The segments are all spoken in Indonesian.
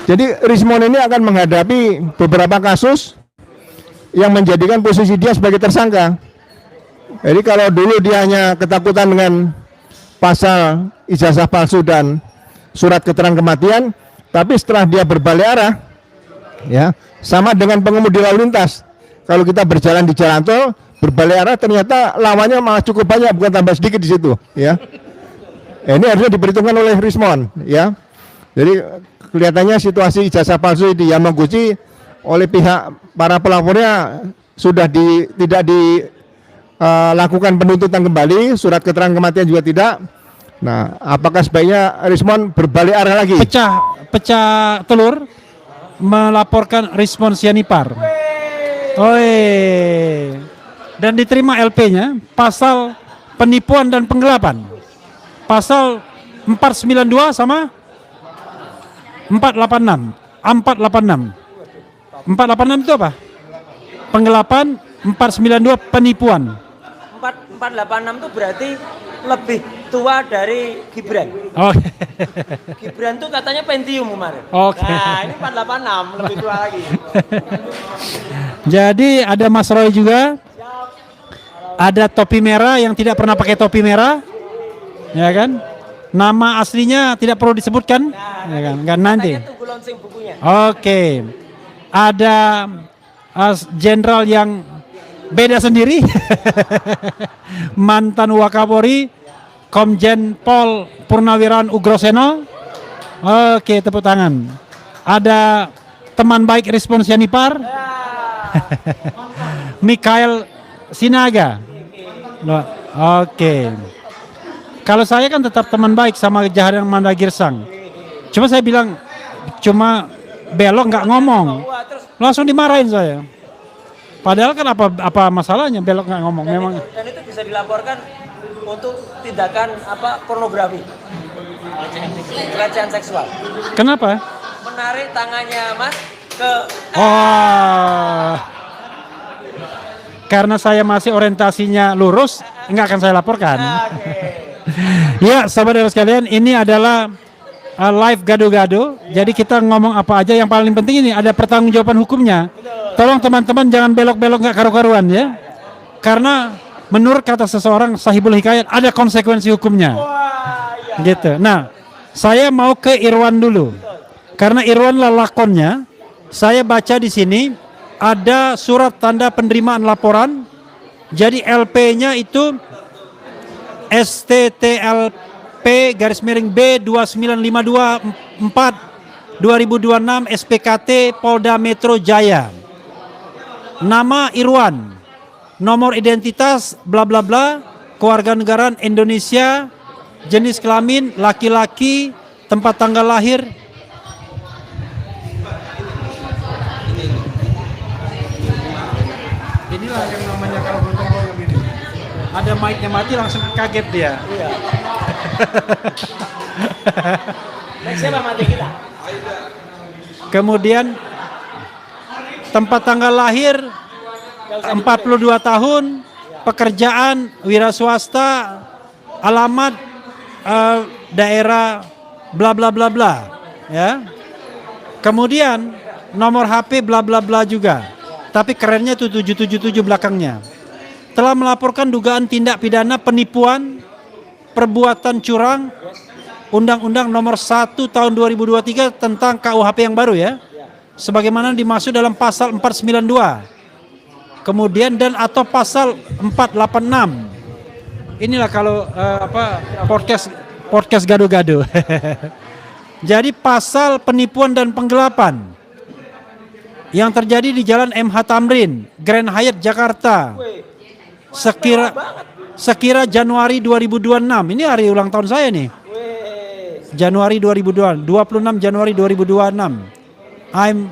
Jadi Rismon ini akan menghadapi beberapa kasus yang menjadikan posisi dia sebagai tersangka. Jadi kalau dulu dia hanya ketakutan dengan pasal ijazah palsu dan surat keterangan kematian, tapi setelah dia berbalik arah, ya sama dengan pengemudi lalu lintas. Kalau kita berjalan di jalan tol berbalik arah, ternyata lawannya malah cukup banyak, bukan tambah sedikit di situ, ya. Ini harusnya diperhitungkan oleh Rismon, ya. Jadi kelihatannya situasi ijazah palsu di Yamaguchi oleh pihak para pelapornya sudah tidak dilakukan penuntutan kembali, surat keterangan kematian juga tidak. Nah, apakah sebaiknya Rismon berbalik arah lagi? Pecah telur melaporkan Rismon Sianipar. Dan diterima LP-nya pasal penipuan dan penggelapan. Pasal 492 sama 486. 486 itu apa? Penggelapan, 492 penipuan. 486 itu berarti lebih tua dari Gibran. Oke. Gibran tuh katanya Pentium kemarin. Oke. Nah, ini 486 lebih tua lagi. Jadi ada Mas Roy juga. Ada topi merah yang tidak pernah pakai topi merah. Ya kan? Nama aslinya tidak perlu disebutkan. Ya kan? Enggak nanti. Tunggu launching bukunya. Oke. Ada jenderal yang beda sendiri. Mantan Wakapolri Komjen Pol Purnawirawan Ugroseno. Oke, tepuk tangan. Ada teman baik Rismon Sianipar. Mikhail Sinaga. Oke. Kalau saya kan tetap teman baik sama Jaharang Mandagirsang. Cuma saya bilang cuma belok nggak ngomong. Langsung dimarahin saya. Padahal kan apa masalahnya belok nggak ngomong? Memang. Dan itu bisa dilaporkan untuk tindakan pornografi, pelecehan seksual. Kenapa? Menarik tangannya Mas ke. Karena saya masih orientasinya lurus, nggak akan saya laporkan. Ya, sahabat sekalian, ini adalah live gado-gado. Jadi kita ngomong apa aja, yang paling penting ini ada pertanggungjawaban hukumnya. Tolong teman-teman jangan belok-belok nggak karu-karuan ya. Karena menurut kata seseorang sahibul hikayat ada konsekuensi hukumnya. Gitu. Nah, saya mau ke Irwan dulu. Karena Irwan lah lakonnya. Saya baca di sini ada surat tanda penerimaan laporan. Jadi LP-nya itu STTLP B 29524 2026 SPKT Polda Metro Jaya. Nama Irwan, nomor identitas bla bla bla, kewarganegaraan Indonesia, jenis kelamin laki-laki, tempat tanggal lahir. Inilah yang namanya kalau bertemu begini. Ada mic-nya mati langsung kaget dia. Iya. Siapa mati kita? Kemudian tempat tanggal lahir 42 tahun, pekerjaan wira swasta, alamat daerah bla bla bla bla, ya. Kemudian nomor HP bla bla bla juga. Tapi kerennya itu 777 belakangnya. Telah melaporkan dugaan tindak pidana penipuan, perbuatan curang, Undang-Undang nomor 1 tahun 2023 tentang KUHP yang baru ya. Sebagaimana dimaksud dalam pasal 492. Kemudian dan atau pasal 486. Inilah kalau podcast gado-gado. Jadi pasal penipuan dan penggelapan yang terjadi di Jalan MH Tamrin, Grand Hyatt Jakarta. Sekira Januari 2026. Ini hari ulang tahun saya nih. Januari 2026, 26 Januari 2026. I'm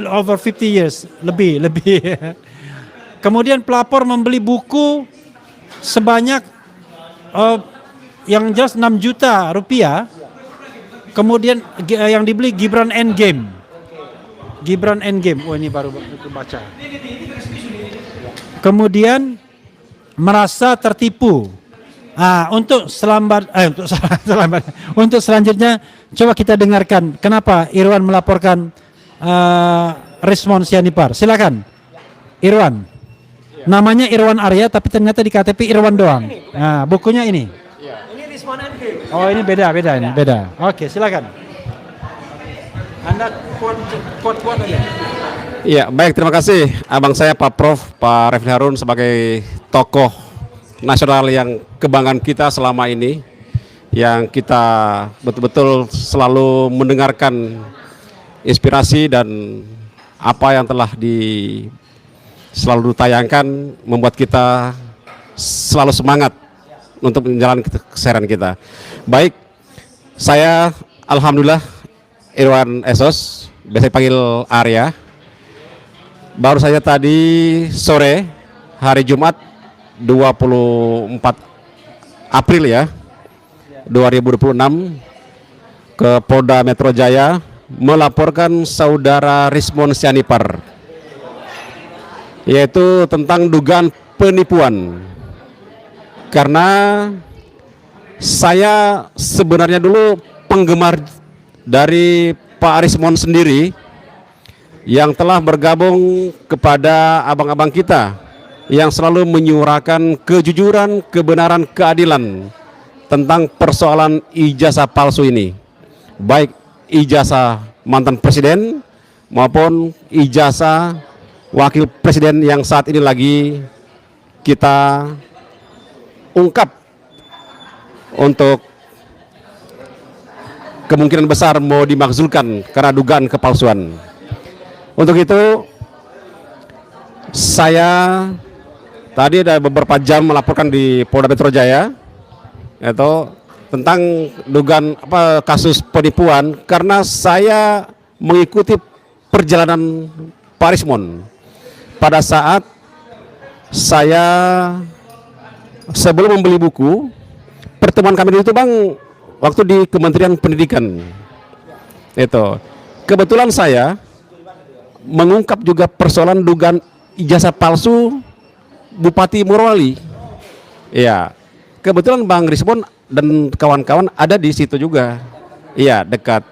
over 50 years, lebih. Kemudian pelapor membeli buku sebanyak yang jelas 6 juta rupiah. Kemudian yang dibeli Gibran Endgame. Oh ini baru baca. Kemudian merasa tertipu. Untuk selanjutnya Coba kita dengarkan kenapa Irwan melaporkan Rismon Sianipar. Silakan, Irwan. Namanya Irwan Arya, tapi ternyata di KTP Irwan doang. Nah, bukunya ini. Ini Rismon NG. Oh, ini beda ini, beda. Oke, silakan. Anda quote aja. Iya, baik, terima kasih abang saya Pak Prof, Pak Refli Harun sebagai tokoh nasional yang kebanggaan kita selama ini, yang kita betul-betul selalu mendengarkan inspirasi dan apa yang telah selalu ditayangkan membuat kita selalu semangat untuk menjalani keseharian kita. Baik, saya alhamdulillah Irwan Esos, biasa dipanggil Arya. Baru saja tadi sore hari Jumat 24 April ya 2026 ke Polda Metro Jaya melaporkan saudara Rismon Sianipar, yaitu tentang dugaan penipuan. Karena saya sebenarnya dulu penggemar dari Pak Rismon sendiri yang telah bergabung kepada abang-abang kita yang selalu menyuarakan kejujuran, kebenaran, keadilan tentang persoalan ijazah palsu ini, baik ijazah mantan presiden maupun ijazah wakil presiden yang saat ini lagi kita ungkap untuk kemungkinan besar mau dimakzulkan karena dugaan kepalsuan. Untuk itu saya tadi ada beberapa jam melaporkan di Polda Metro Jaya yaitu tentang dugaan kasus penipuan, karena saya mengikuti perjalanan Pak Rismon pada saat saya sebelum membeli buku. Pertemuan kami dulu itu bang waktu di Kementerian Pendidikan. Itu kebetulan saya mengungkap juga persoalan dugaan ijazah palsu Bupati Morowali. Iya, kebetulan Bang Rismon dan kawan-kawan ada di situ juga. Iya, dekat.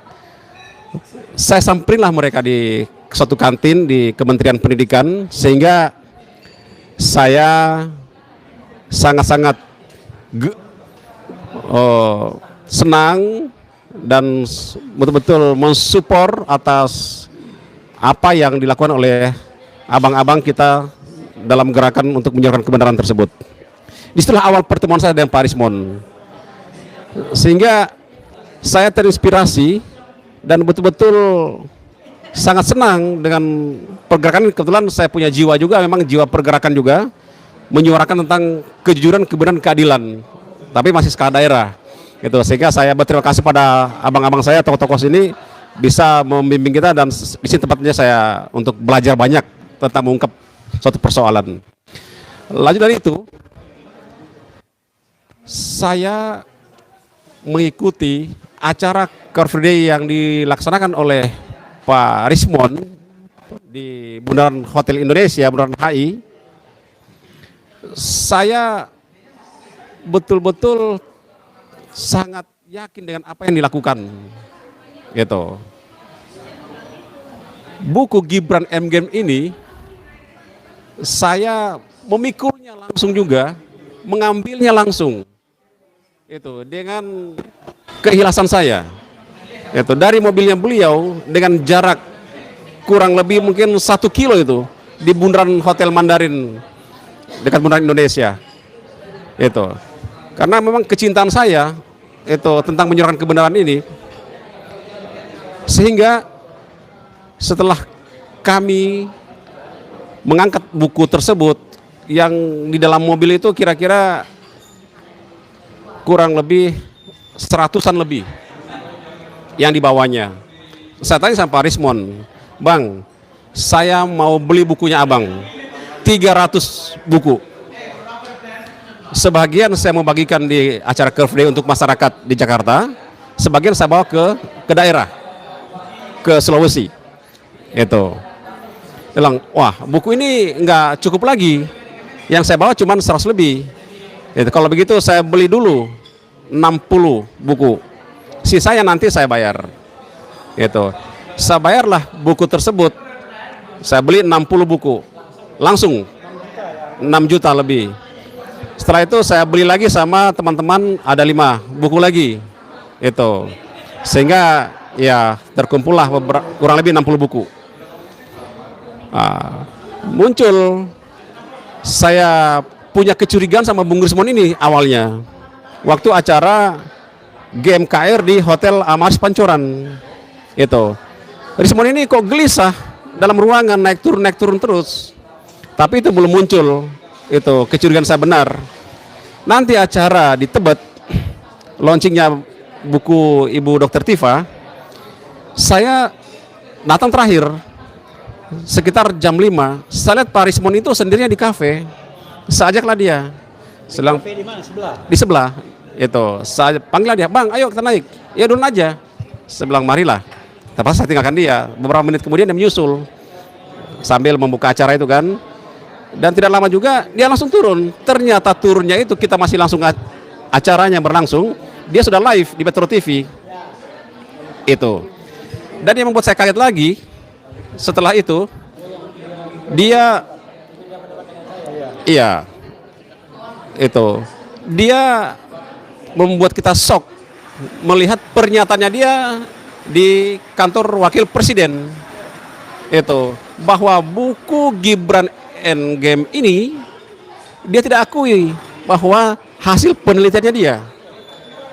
Saya samperinlah mereka di suatu kantin di Kementerian Pendidikan, sehingga saya sangat-sangat senang dan betul-betul mensupport atas apa yang dilakukan oleh abang-abang kita dalam gerakan untuk menyuarakan kebenaran tersebut. Disitulah awal pertemuan saya dengan Pak Rismon, sehingga saya terinspirasi dan betul-betul sangat senang dengan pergerakan ini. Kebetulan saya punya jiwa juga, memang jiwa pergerakan juga, menyuarakan tentang kejujuran, kebenaran, keadilan, tapi masih skala daerah gitu. Sehingga saya berterima kasih pada abang-abang saya, tokoh-tokoh sini bisa membimbing kita, dan di sini tempatnya saya untuk belajar banyak tentang mengungkap suatu persoalan. Lanjut dari itu, saya mengikuti acara Car Free Day yang dilaksanakan oleh Pak Rismon di Bundaran Hotel Indonesia, Bundaran HI. Saya betul-betul sangat yakin dengan apa yang dilakukan gitu. Buku Gibran M-Game ini saya memikulnya langsung juga, mengambilnya langsung itu dengan keikhlasan saya. Itu dari mobilnya beliau dengan jarak kurang lebih mungkin 1 kilo itu di Bundaran Hotel Mandarin dekat Bundaran Indonesia. Itu karena memang kecintaan saya itu tentang menyuarakan kebenaran ini, sehingga setelah kami mengangkat buku tersebut yang di dalam mobil itu kira-kira kurang lebih 100-an lebih yang dibawanya. Saya tanya sama Pak Rismon, Bang, saya mau beli bukunya abang, 300 buku. Sebagian saya mau bagikan di acara Car Free Day untuk masyarakat di Jakarta, sebagian saya bawa ke daerah, ke Sulawesi. Itu bilang, wah buku ini nggak cukup lagi, yang saya bawa cuma 100 lebih. Itu, kalau begitu saya beli dulu 60 buku, sisanya nanti saya bayar. Itu. Saya bayarlah buku tersebut. Saya beli 60 buku. Langsung 6 juta lebih. Setelah itu saya beli lagi sama teman-teman ada 5 buku lagi. Itu. Sehingga ya terkumpullah kurang lebih 60 buku. Muncul saya punya kecurigaan sama Bung Rismon ini awalnya. Waktu acara GMKR di Hotel Amars Pancoran. Itu. Rismon ini kok gelisah dalam ruangan naik turun terus. Tapi itu belum muncul. Itu kecurigaan saya benar. Nanti acara di Tebet launchingnya buku Ibu Dr. Tifa, saya datang terakhir sekitar jam 5. Saya lihat Pak Rismon itu sendirinya di kafe. Saya ajaklah dia. Selang Kafe di mana? Sebelah. di sebelah. Itu saya panggil dia, "Bang, ayo kita naik." "Ya dulu aja." Saya bilang, "Marilah." Tapi saya tinggalkan dia. Beberapa menit kemudian dia menyusul sambil membuka acara itu kan. Dan tidak lama juga dia langsung turun. Ternyata turunnya itu kita masih langsung acaranya berlangsung. Dia sudah live di Metro TV. Itu. Dan yang membuat saya kaget lagi setelah itu dia dia membuat kita shock melihat pernyataannya dia di kantor wakil presiden itu bahwa buku Gibran Endgame ini dia tidak akui bahwa hasil penelitiannya dia.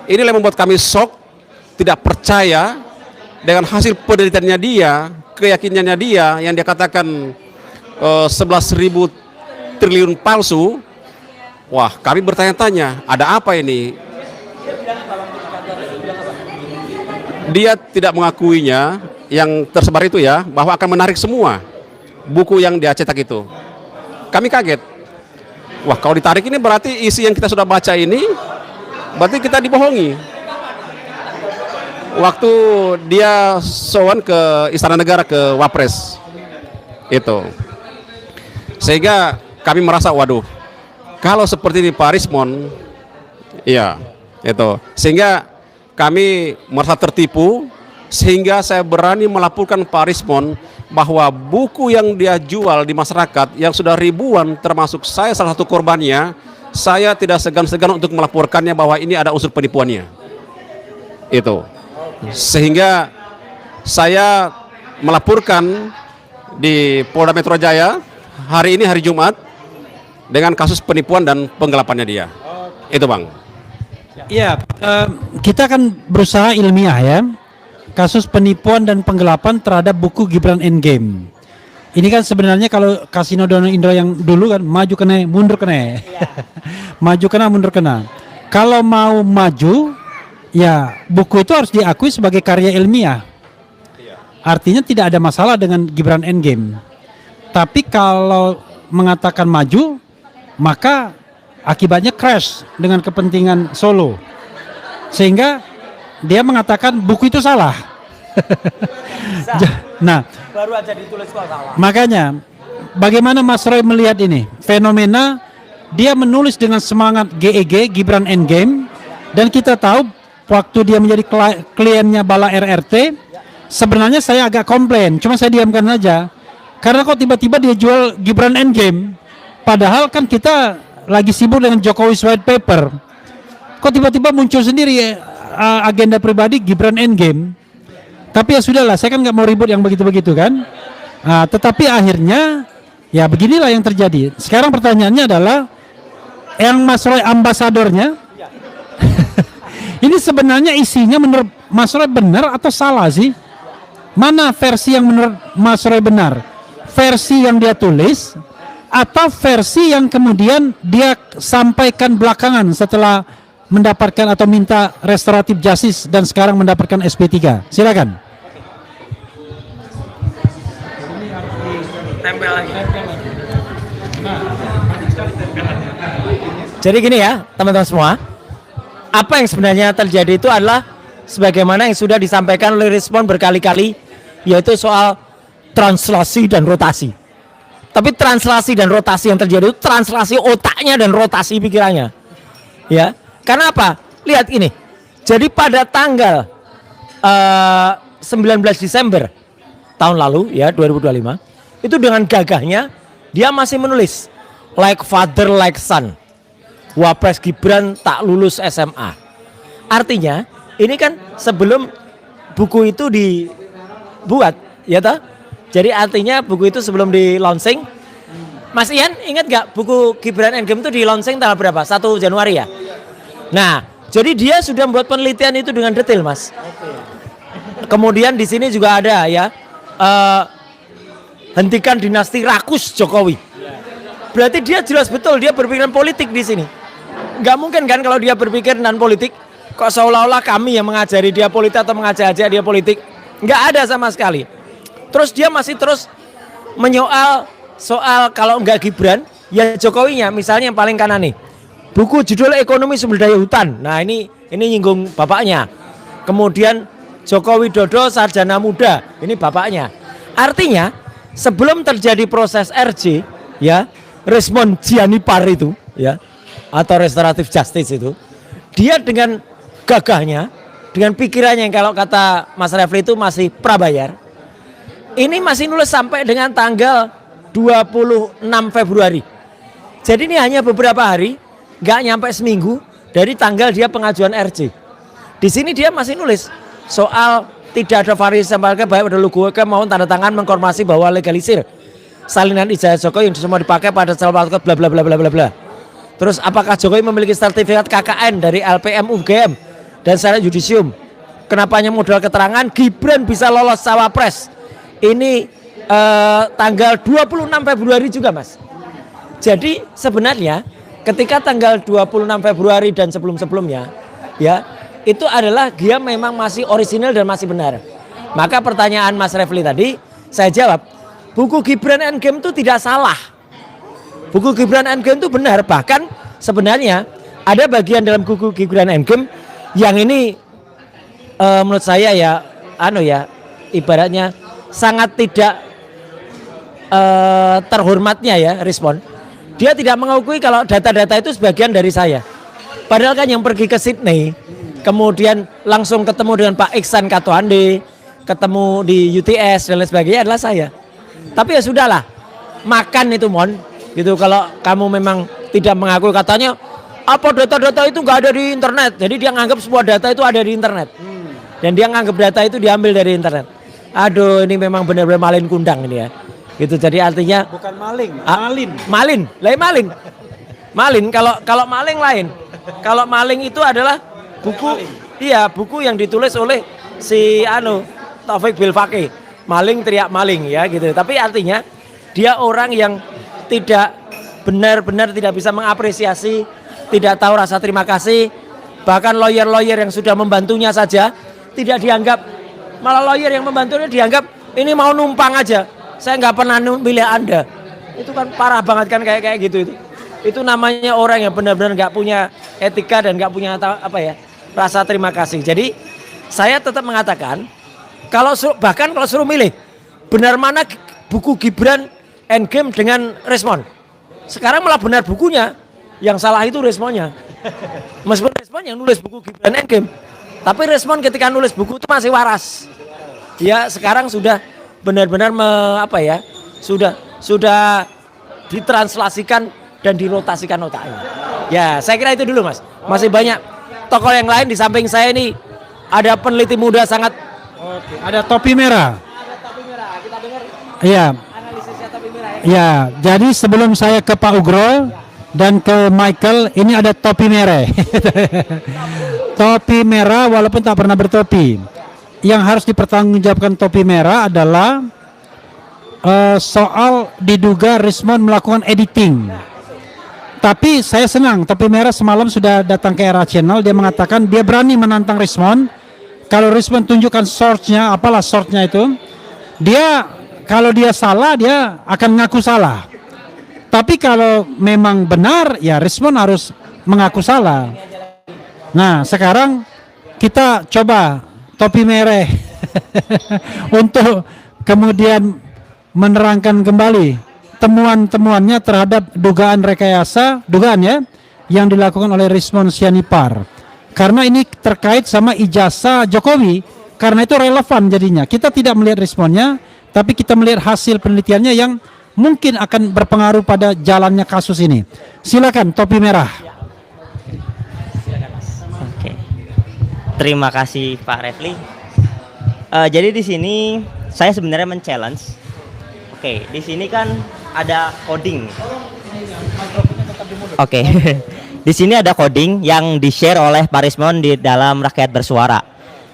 Inilah yang membuat kami shock, tidak percaya dengan hasil penelitiannya dia, keyakinannya dia yang dia katakan 11.000 triliun palsu. Wah, kami bertanya-tanya, ada apa ini? Dia tidak mengakuinya, yang tersebar itu ya, bahwa akan menarik semua buku yang dia cetak itu. Kami kaget. Wah, kalau ditarik ini berarti isi yang kita sudah baca ini, berarti kita dibohongi. Waktu dia sowan ke Istana Negara, ke Wapres. Itu. Sehingga kami merasa, waduh, kalau seperti ini Pak Rismon, iya, itu. Sehingga kami merasa tertipu, sehingga saya berani melaporkan Pak Rismon bahwa buku yang dia jual di masyarakat yang sudah ribuan, termasuk saya salah satu korbannya, saya tidak segan-segan untuk melaporkannya bahwa ini ada unsur penipuannya. Itu. Sehingga saya melaporkan di Polda Metro Jaya hari ini, hari Jumat, dengan kasus penipuan dan penggelapannya dia. Itu Bang. Iya, kita kan berusaha ilmiah ya. Kasus penipuan dan penggelapan terhadap buku Gibran Endgame. Ini kan sebenarnya kalau Kasino Dono Indro yang dulu kan maju kena, mundur kena. Maju kena, mundur kena. Kalau mau maju, ya buku itu harus diakui sebagai karya ilmiah. Artinya tidak ada masalah dengan Gibran Endgame. Tapi kalau mengatakan maju, maka akibatnya crash dengan kepentingan Solo. Sehingga dia mengatakan buku itu salah. Nah, Baru aja ditulis kok salah. makanya bagaimana Mas Roy melihat ini fenomena dia menulis dengan semangat GEG Gibran Endgame, dan kita tahu waktu dia menjadi kliennya Bala RRT, sebenarnya saya agak komplain, cuma saya diamkan aja karena kok tiba-tiba dia jual Gibran Endgame, padahal kan kita lagi sibuk dengan Jokowi's White Paper. Kok tiba-tiba muncul sendiri agenda pribadi Gibran Endgame. Tapi ya sudahlah, saya kan nggak mau ribut yang begitu-begitu kan. Tetapi akhirnya ya beginilah yang terjadi. Sekarang pertanyaannya adalah yang Mas Roy ambasadornya ini sebenarnya isinya menurut Mas Roy benar atau salah sih? Mana versi yang menurut Mas Roy benar? Versi yang dia tulis atau versi yang kemudian dia sampaikan belakangan setelah mendapatkan atau minta restoratif justice dan sekarang mendapatkan SP3? Silakan. Tempel lagi. Jadi gini ya teman-teman semua, apa yang sebenarnya terjadi itu adalah sebagaimana yang sudah disampaikan oleh Rismon berkali-kali, yaitu soal translasi dan rotasi. Tapi translasi dan rotasi yang terjadi itu translasi otaknya dan rotasi pikirannya. Ya, karena apa? Lihat ini. Jadi pada tanggal 19 Desember tahun lalu ya 2025 itu dengan gagahnya dia masih menulis like father like son, Wapres Gibran tak lulus SMA. Artinya ini kan sebelum buku itu dibuat ya toh. Jadi artinya buku itu sebelum di launching. Mas Ian ingat gak buku Gibran Endgame itu di launching tanggal berapa? 1 Januari ya. Nah, jadi dia sudah membuat penelitian itu dengan detail, Mas. Kemudian di sini juga ada ya, hentikan dinasti rakus Jokowi. Berarti dia jelas betul dia berpikiran politik di sini. Nggak mungkin kan kalau dia berpikir non politik, kok seolah-olah kami yang mengajari dia politik atau mengajari dia politik? Nggak ada sama sekali. Terus dia masih terus menyoal soal kalau nggak Gibran, ya Jokowinya. Misalnya yang paling kanan nih, buku judul Ekonomi Sumber Daya Hutan. Nah ini nyinggung bapaknya. Kemudian Joko Widodo sarjana muda, ini bapaknya. Artinya sebelum terjadi proses RJ, ya Rismon Gianipar itu, ya atau restoratif justice itu, dia dengan gagahnya, dengan pikirannya yang kalau kata Mas Refli itu masih prabayar, ini masih nulis sampai dengan tanggal 26 Februari. Jadi ini hanya beberapa hari, nggak nyampe seminggu dari tanggal dia pengajuan RJ. Di sini dia masih nulis soal tidak ada variasi marga baik pada lugu mau tanda tangan mengkonfirmasi bahwa legalisir salinan ijazah Jokowi yang semua dipakai pada calon waktu bla bla bla bla bla bla. Terus apakah Jokowi memiliki sertifikat KKN dari LPM UGM dan syarat yudisium? Kenapanya modal keterangan Gibran bisa lolos cawapres? Ini tanggal 26 Februari juga, Mas. Jadi sebenarnya ketika tanggal 26 Februari dan sebelum-sebelumnya ya itu adalah dia memang masih orisinal dan masih benar. Maka pertanyaan Mas Refli tadi saya jawab, buku Gibran Endgame itu tidak salah. Buku Gibran Endgame itu benar, bahkan sebenarnya ada bagian dalam buku Gibran Endgame yang ini menurut saya ya ibaratnya sangat tidak terhormatnya ya Respon. Dia tidak mengakui kalau data-data itu sebagian dari saya. Padahal kan yang pergi ke Sydney, kemudian langsung ketemu dengan Pak Iksan Katohande, ketemu di UTS dan lain sebagainya adalah saya. Tapi ya sudahlah, makan itu mon, gitu. Kalau kamu memang tidak mengakui, katanya apa data-data itu nggak ada di internet. Jadi dia nganggap semua data itu ada di internet, dan dia nganggap data itu diambil dari internet. Aduh, ini memang benar-benar malin kundang ini ya. Gitu. Jadi artinya Bukan maling, malin. Kalau maling lain. Kalau maling itu adalah buku, iya buku yang ditulis oleh si Taufik Bilfaqih. Maling teriak maling ya gitu. Tapi artinya dia orang yang tidak benar-benar tidak bisa mengapresiasi, tidak tahu rasa terima kasih. Bahkan lawyer-lawyer yang sudah membantunya saja tidak dianggap, malah lawyer yang membantunya dianggap ini mau numpang aja. Saya nggak pernah milih Anda. Itu kan parah banget kan kayak gitu itu. Itu namanya orang yang benar-benar nggak punya etika dan nggak punya rasa terima kasih. Jadi saya tetap mengatakan bahkan kalau suruh milih benar mana buku Gibran Endgame dengan Respon. Sekarang malah benar bukunya, yang salah itu Responnya. Meskipun Respon yang nulis buku Gibran Endgame, tapi Respon ketika nulis buku itu masih waras. Ya sekarang sudah benar-benar sudah ditranslasikan dan dirotasikan otaknya. Ya, saya kira itu dulu, Mas. Masih banyak tokoh yang lain di samping saya ini. Ada peneliti muda sangat. Oke, ada topi merah. Ada topi merah. Kita dengar Iya. analisisnya topi merah ya. Ya, jadi sebelum saya ke Pak Ugro dan ke Michael, ini ada topi merah. Topi merah walaupun tak pernah bertopi. Yang harus dipertanggungjawabkan topi merah adalah soal diduga Rismon melakukan editing. Tapi saya senang, topi merah semalam sudah datang ke Era Channel, dia mengatakan dia berani menantang Rismon. Kalau Rismon tunjukkan source-nya, apalah source-nya itu, dia kalau dia salah dia akan mengaku salah. Tapi kalau memang benar, ya Rismon harus mengaku salah. Nah sekarang kita coba topi merah untuk kemudian menerangkan kembali temuan-temuannya terhadap dugaan rekayasa, yang dilakukan oleh Rismon Gianipar. Karena ini terkait sama ijazah Jokowi Karena itu relevan jadinya. Kita tidak melihat responnya, tapi kita melihat hasil penelitiannya yang mungkin akan berpengaruh pada jalannya kasus ini. Silakan topi merah. Oke. Terima kasih Pak Refli. Jadi di sini saya sebenarnya men-challenge. Oke, di sini kan ada coding. Oke. Di sini ada coding yang di-share oleh Pak Rismon di dalam Rakyat Bersuara.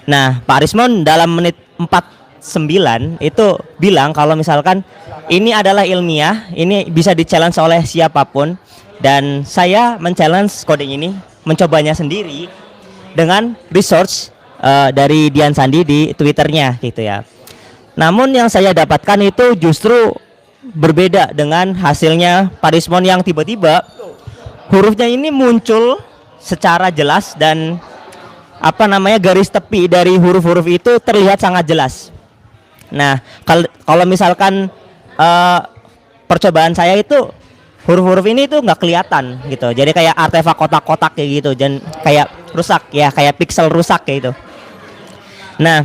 Nah, Pak Rismon dalam menit 49 itu bilang kalau misalkan ini adalah ilmiah, ini bisa di-challenge oleh siapapun, dan saya men-challenge coding ini, mencobanya sendiri dengan research dari Dian Sandi di Twitternya gitu ya. Namun yang saya dapatkan itu justru berbeda dengan hasilnya Pak Rismon yang tiba-tiba hurufnya ini muncul secara jelas dan garis tepi dari huruf-huruf itu terlihat sangat jelas. Nah, kalau misalkan percobaan saya itu huruf-huruf ini tuh nggak kelihatan gitu. Jadi kayak artefak kotak-kotak kayak gitu, dan kayak rusak ya, kayak pixel rusak kayak gitu. Nah,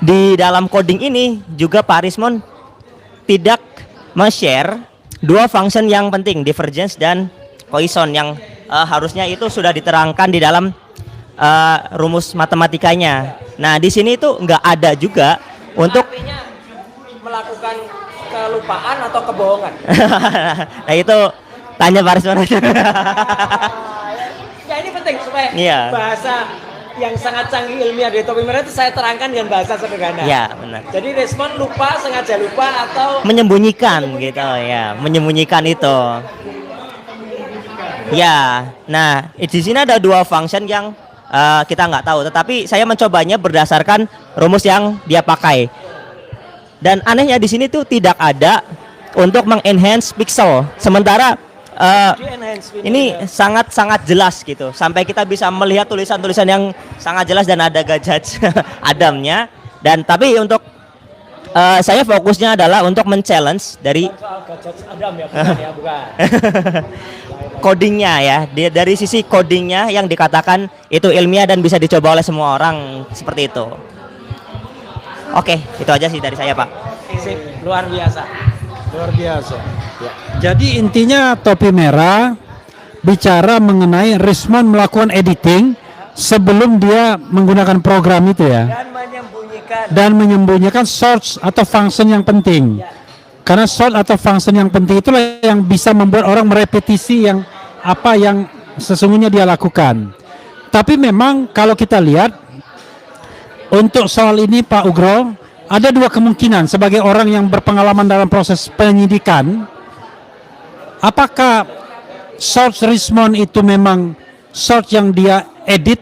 di dalam coding ini juga Pak Rismon tidak men-share dua function yang penting, divergence dan Poisson, yang harusnya itu sudah diterangkan di dalam rumus matematikanya. Nah, di sini itu nggak ada juga untuk Artinya melakukan kelupaan atau kebohongan. nah itu tanya Pak Rismon aja. Ya ini penting supaya Iya. bahasa yang sangat canggih ilmiah dari topi merah itu saya terangkan dengan bahasa sederhana. Ya, benar. Jadi respon lupa, sengaja lupa atau Menyembunyikan gitu ya, menyembunyikan itu. Ya, nah di sini ada dua function yang kita nggak tahu, tetapi saya mencobanya berdasarkan rumus yang dia pakai. Dan anehnya di sini tuh tidak ada untuk mengenhance pixel. Sementara ini sangat-sangat jelas gitu, sampai kita bisa melihat tulisan-tulisan yang sangat jelas dan ada gajah Adamnya. Dan tapi untuk saya fokusnya adalah untuk men-challenge dari soal gajah Adam ya, bukan ya, bukan. codingnya ya, dari sisi codingnya yang dikatakan itu ilmiah dan bisa dicoba oleh semua orang seperti itu. Oke, itu aja sih dari saya Pak. Sip, luar biasa. Luar biasa. Jadi intinya topi merah bicara mengenai Rismon melakukan editing sebelum dia menggunakan program itu ya, dan menyembunyikan source atau function yang penting. Karena source atau function yang penting itulah yang bisa membuat orang merepetisi yang apa yang sesungguhnya dia lakukan. Tapi memang kalau kita lihat untuk soal ini Pak Ugro, ada dua kemungkinan sebagai orang yang berpengalaman dalam proses penyidikan. Apakah source Rismon itu memang source yang dia edit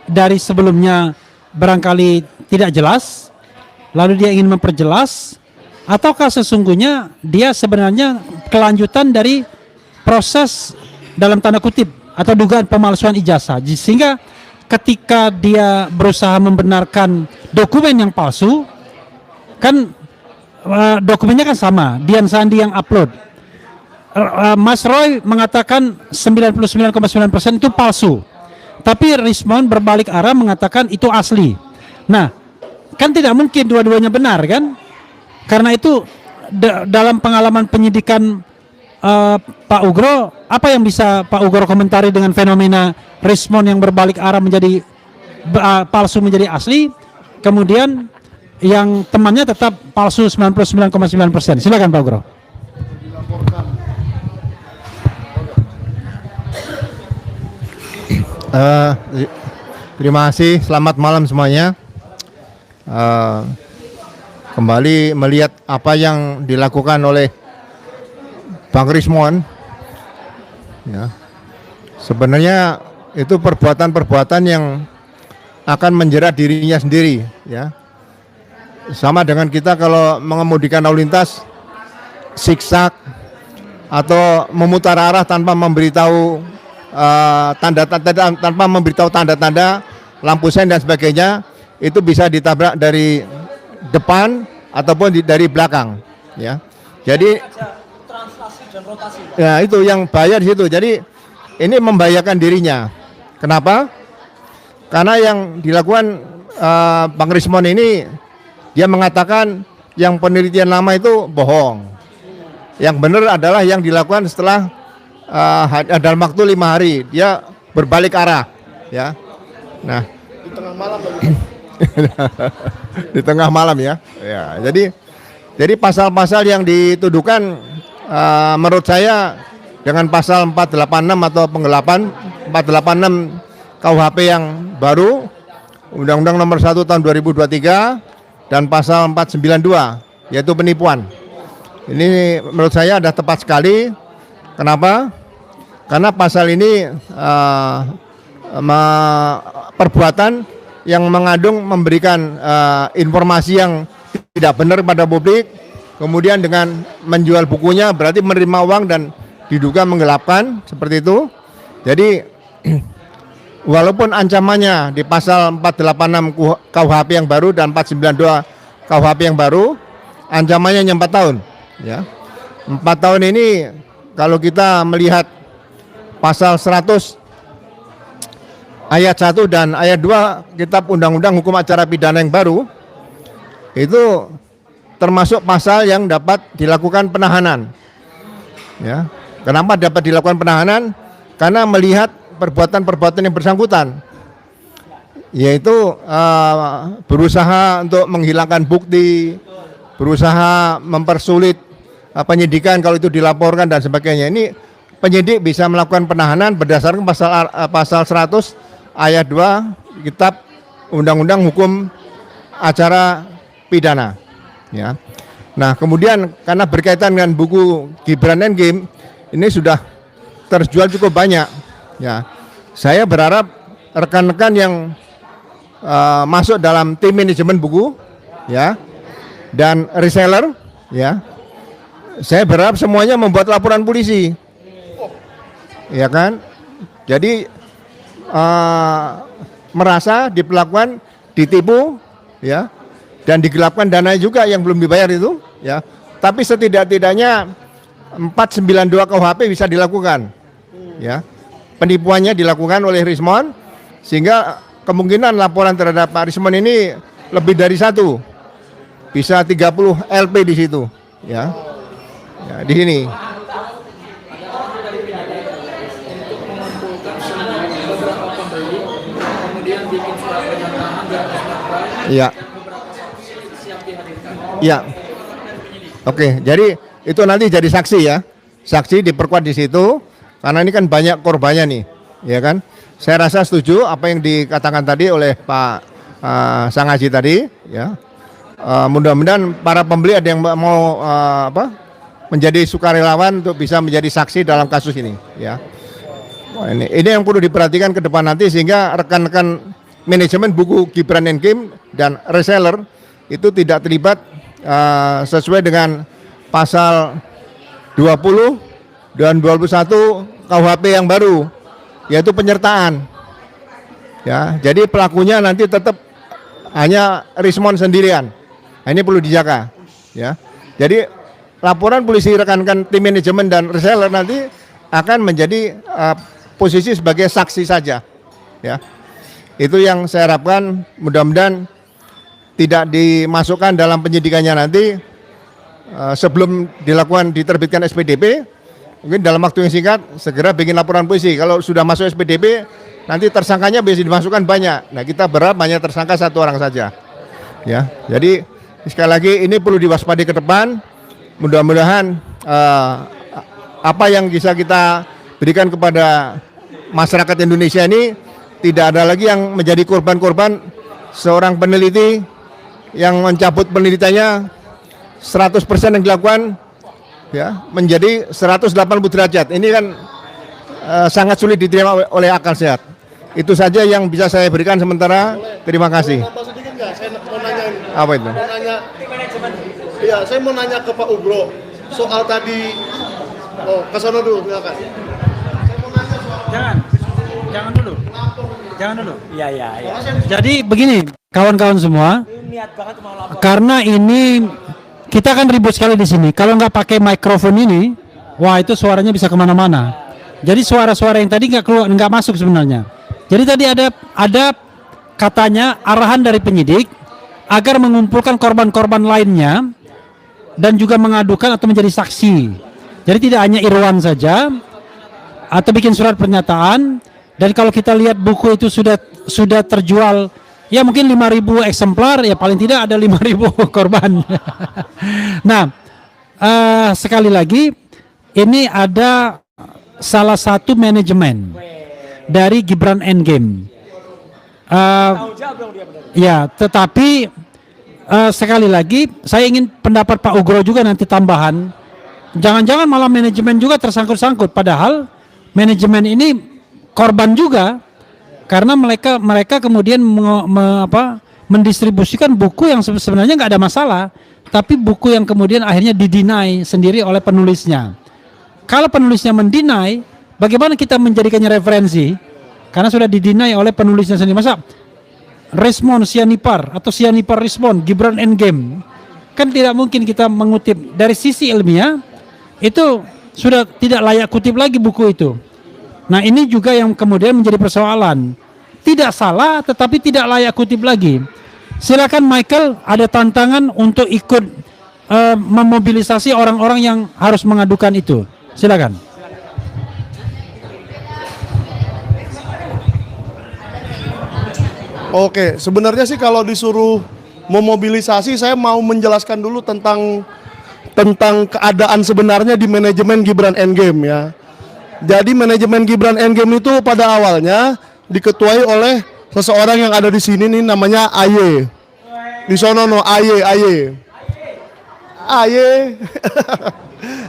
dari sebelumnya barangkali tidak jelas, lalu dia ingin memperjelas, ataukah sesungguhnya dia sebenarnya kelanjutan dari proses dalam tanda kutip atau dugaan pemalsuan ijazah, sehingga ketika dia berusaha membenarkan dokumen yang palsu, kan dokumennya kan sama, Dian Sandi yang upload, Mas Roy mengatakan 99,9% itu palsu, tapi Rismon berbalik arah mengatakan itu asli. Nah, kan tidak mungkin dua-duanya benar kan? Karena itu dalam pengalaman penyidikan Pak Ugro, apa yang bisa Pak Ugro komentari dengan fenomena Rismon yang berbalik arah menjadi palsu menjadi asli, kemudian yang temannya tetap palsu 99,9%. Silakan Pak Ugro. Terima kasih, selamat malam semuanya. Kembali melihat apa yang dilakukan oleh Bang Rismon, ya, sebenarnya itu perbuatan-perbuatan yang akan menjerat dirinya sendiri, ya. Sama dengan kita kalau mengemudikan lalu lintas, siksak atau memutar arah tanpa memberitahu tanpa memberitahu tanda-tanda lampu sen dan sebagainya, itu bisa ditabrak dari depan ataupun dari belakang, ya. Jadi translasi dan rotasi. ya itu yang bahaya di situ. Jadi ini membahayakan dirinya. Kenapa? Karena yang dilakukan Bang Rismon ini dia mengatakan yang penelitian lama itu bohong. Yang benar adalah yang dilakukan setelah dalam waktu 5 hari dia berbalik arah, ya. Nah, di tengah malam di tengah malam ya. Ya, jadi pasal-pasal yang dituduhkan menurut saya dengan pasal 486 atau penggelapan 486 KUHP yang baru, Undang-Undang Nomor 1 Tahun 2023 dan pasal 492 yaitu penipuan. Ini menurut saya ada tepat sekali. Kenapa? Karena pasal ini perbuatan yang mengandung memberikan informasi yang tidak benar pada publik, kemudian dengan menjual bukunya berarti menerima uang dan diduga menggelapkan, seperti itu. Jadi walaupun ancamannya di pasal 486 KUHP yang baru dan 492 KUHP yang baru, ancamannya 4 tahun, ya. 4 tahun ini kalau kita melihat pasal 100 ayat 1 dan ayat 2 Kitab Undang-Undang Hukum Acara Pidana yang baru, itu termasuk pasal yang dapat dilakukan penahanan. Ya. Kenapa dapat dilakukan penahanan? Karena melihat perbuatan-perbuatan yang bersangkutan, yaitu berusaha untuk menghilangkan bukti, berusaha mempersulit penyidikan kalau itu dilaporkan dan sebagainya. Ini penyidik bisa melakukan penahanan berdasarkan pasal 100 ayat 2 Kitab Undang-Undang Hukum Acara Pidana, ya. Nah, kemudian karena berkaitan dengan buku Gibran Endgame ini sudah terjual cukup banyak, ya. Saya berharap rekan-rekan yang masuk dalam tim manajemen buku, ya, dan reseller, ya, saya berharap semuanya membuat laporan polisi, ya kan. Jadi merasa diperlakukan, ditipu, ya, dan digelapkan dana juga yang belum dibayar itu, ya. Tapi setidak-tidaknya 492 KUHP bisa dilakukan, ya. Penipuannya dilakukan oleh Rismon, sehingga kemungkinan laporan terhadap Pak Rismon ini lebih dari 1, bisa 30 LP di situ, ya. Ya, di sini. Iya. Iya. Oke, jadi itu nanti jadi saksi, ya. Saksi diperkuat di situ karena ini kan banyak korbannya nih, ya kan? Saya rasa setuju apa yang dikatakan tadi oleh Pak Sang Haji tadi, ya. Mudah-mudahan para pembeli ada yang mau menjadi sukarelawan untuk bisa menjadi saksi dalam kasus ini, ya. Wah, ini yang perlu diperhatikan ke depan nanti sehingga rekan-rekan manajemen buku Gibran Endgame dan reseller itu tidak terlibat sesuai dengan pasal 20 dan 21 KUHP yang baru, yaitu penyertaan. Ya, jadi pelakunya nanti tetap hanya Rismon sendirian. Nah, ini perlu dijaga, ya. Jadi laporan polisi rekan-rekan tim manajemen dan reseller nanti akan menjadi posisi sebagai saksi saja, ya. Itu yang saya harapkan, mudah-mudahan tidak dimasukkan dalam penyidikannya nanti sebelum diterbitkan SPDP. Mungkin dalam waktu yang singkat segera bikin laporan polisi. Kalau sudah masuk SPDP nanti tersangkanya bisa dimasukkan banyak. Nah, kita berharap hanya tersangka 1 orang saja, ya. Jadi sekali lagi ini perlu diwaspadai ke depan. Mudah-mudahan apa yang bisa kita berikan kepada masyarakat Indonesia ini tidak ada lagi yang menjadi korban-korban seorang peneliti yang mencabut penelitiannya 100% yang dilakukan, ya, menjadi 180 derajat. Ini kan sangat sulit diterima oleh akal sehat. Itu saja yang bisa saya berikan sementara. Terima kasih. Saya mau nanya ini. Apa itu? Mau nanya. Iya, saya mau nanya ke Pak Ugro soal tadi. Oh, ke sana dulu, silakan. Saya mau nanya soal. Jangan dulu. Iya. Jadi begini, kawan-kawan semua, karena ini kita kan ribut sekali di sini. Kalau nggak pakai mikrofon ini, wah itu suaranya bisa kemana-mana. Jadi suara-suara yang tadi nggak masuk sebenarnya. Jadi tadi ada katanya arahan dari penyidik agar mengumpulkan korban-korban lainnya dan juga mengadukan atau menjadi saksi. Jadi tidak hanya Irwan saja atau bikin surat pernyataan. Dan kalau kita lihat buku itu sudah terjual ya mungkin 5.000 eksemplar, ya paling tidak ada 5.000 korban. Nah, sekali lagi ini ada salah satu manajemen dari Gibran Endgame. Ya, tetapi sekali lagi saya ingin pendapat Pak Ugro juga nanti tambahan. Jangan-jangan malah manajemen juga tersangkut-sangkut, padahal manajemen ini korban juga karena mereka kemudian mendistribusikan buku yang sebenarnya nggak ada masalah, tapi buku yang kemudian akhirnya didinai sendiri oleh penulisnya. Kalau penulisnya mendinai, bagaimana kita menjadikannya referensi? Karena sudah didinai oleh penulisnya sendiri. Masa Resmond Sianipar atau Sianipar Resmond Gibran Endgame, kan tidak mungkin kita mengutip. Dari sisi ilmiah itu sudah tidak layak kutip lagi buku itu. Nah, ini juga yang kemudian menjadi persoalan. Tidak salah tetapi tidak layak kutip lagi. Silakan Michael, ada tantangan untuk ikut memobilisasi orang-orang yang harus mengadukan itu. Silakan. Oke, sebenarnya sih kalau disuruh memobilisasi, saya mau menjelaskan dulu tentang keadaan sebenarnya di manajemen Gibran Endgame ya. Jadi manajemen Gibran Endgame itu pada awalnya diketuai oleh seseorang yang ada di sini nih, namanya Aye. Di sono no Aye.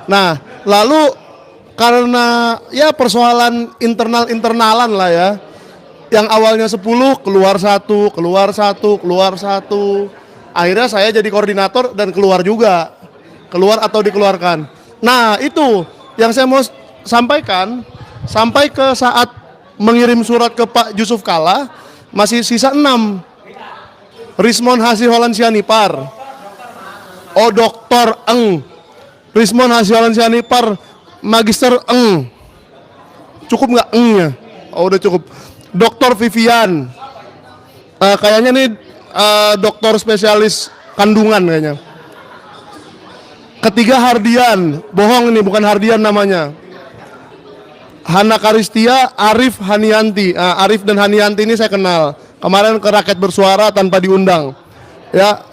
Nah, lalu karena ya persoalan internal-internalan lah ya. Yang awalnya 10 keluar satu. Akhirnya saya jadi koordinator dan keluar juga. Keluar atau dikeluarkan. Nah, itu yang saya mau sampaikan sampai ke saat mengirim surat ke Pak Yusuf Kalla masih sisa 6. Rismond Hasiholan Sianipar, Dr. Eng, Rismond Hasiholan Sianipar, Magister Eng, cukup nggak Engnya? Udah cukup. Dr. Vivian, kayaknya nih dokter spesialis kandungan kayaknya. Ketiga Hardian, bohong ini bukan Hardian namanya. Hana Karistia, Arif Hanianti. Arif dan Hanianti ini saya kenal. Kemarin ke Rakyat Bersuara tanpa diundang. Ya,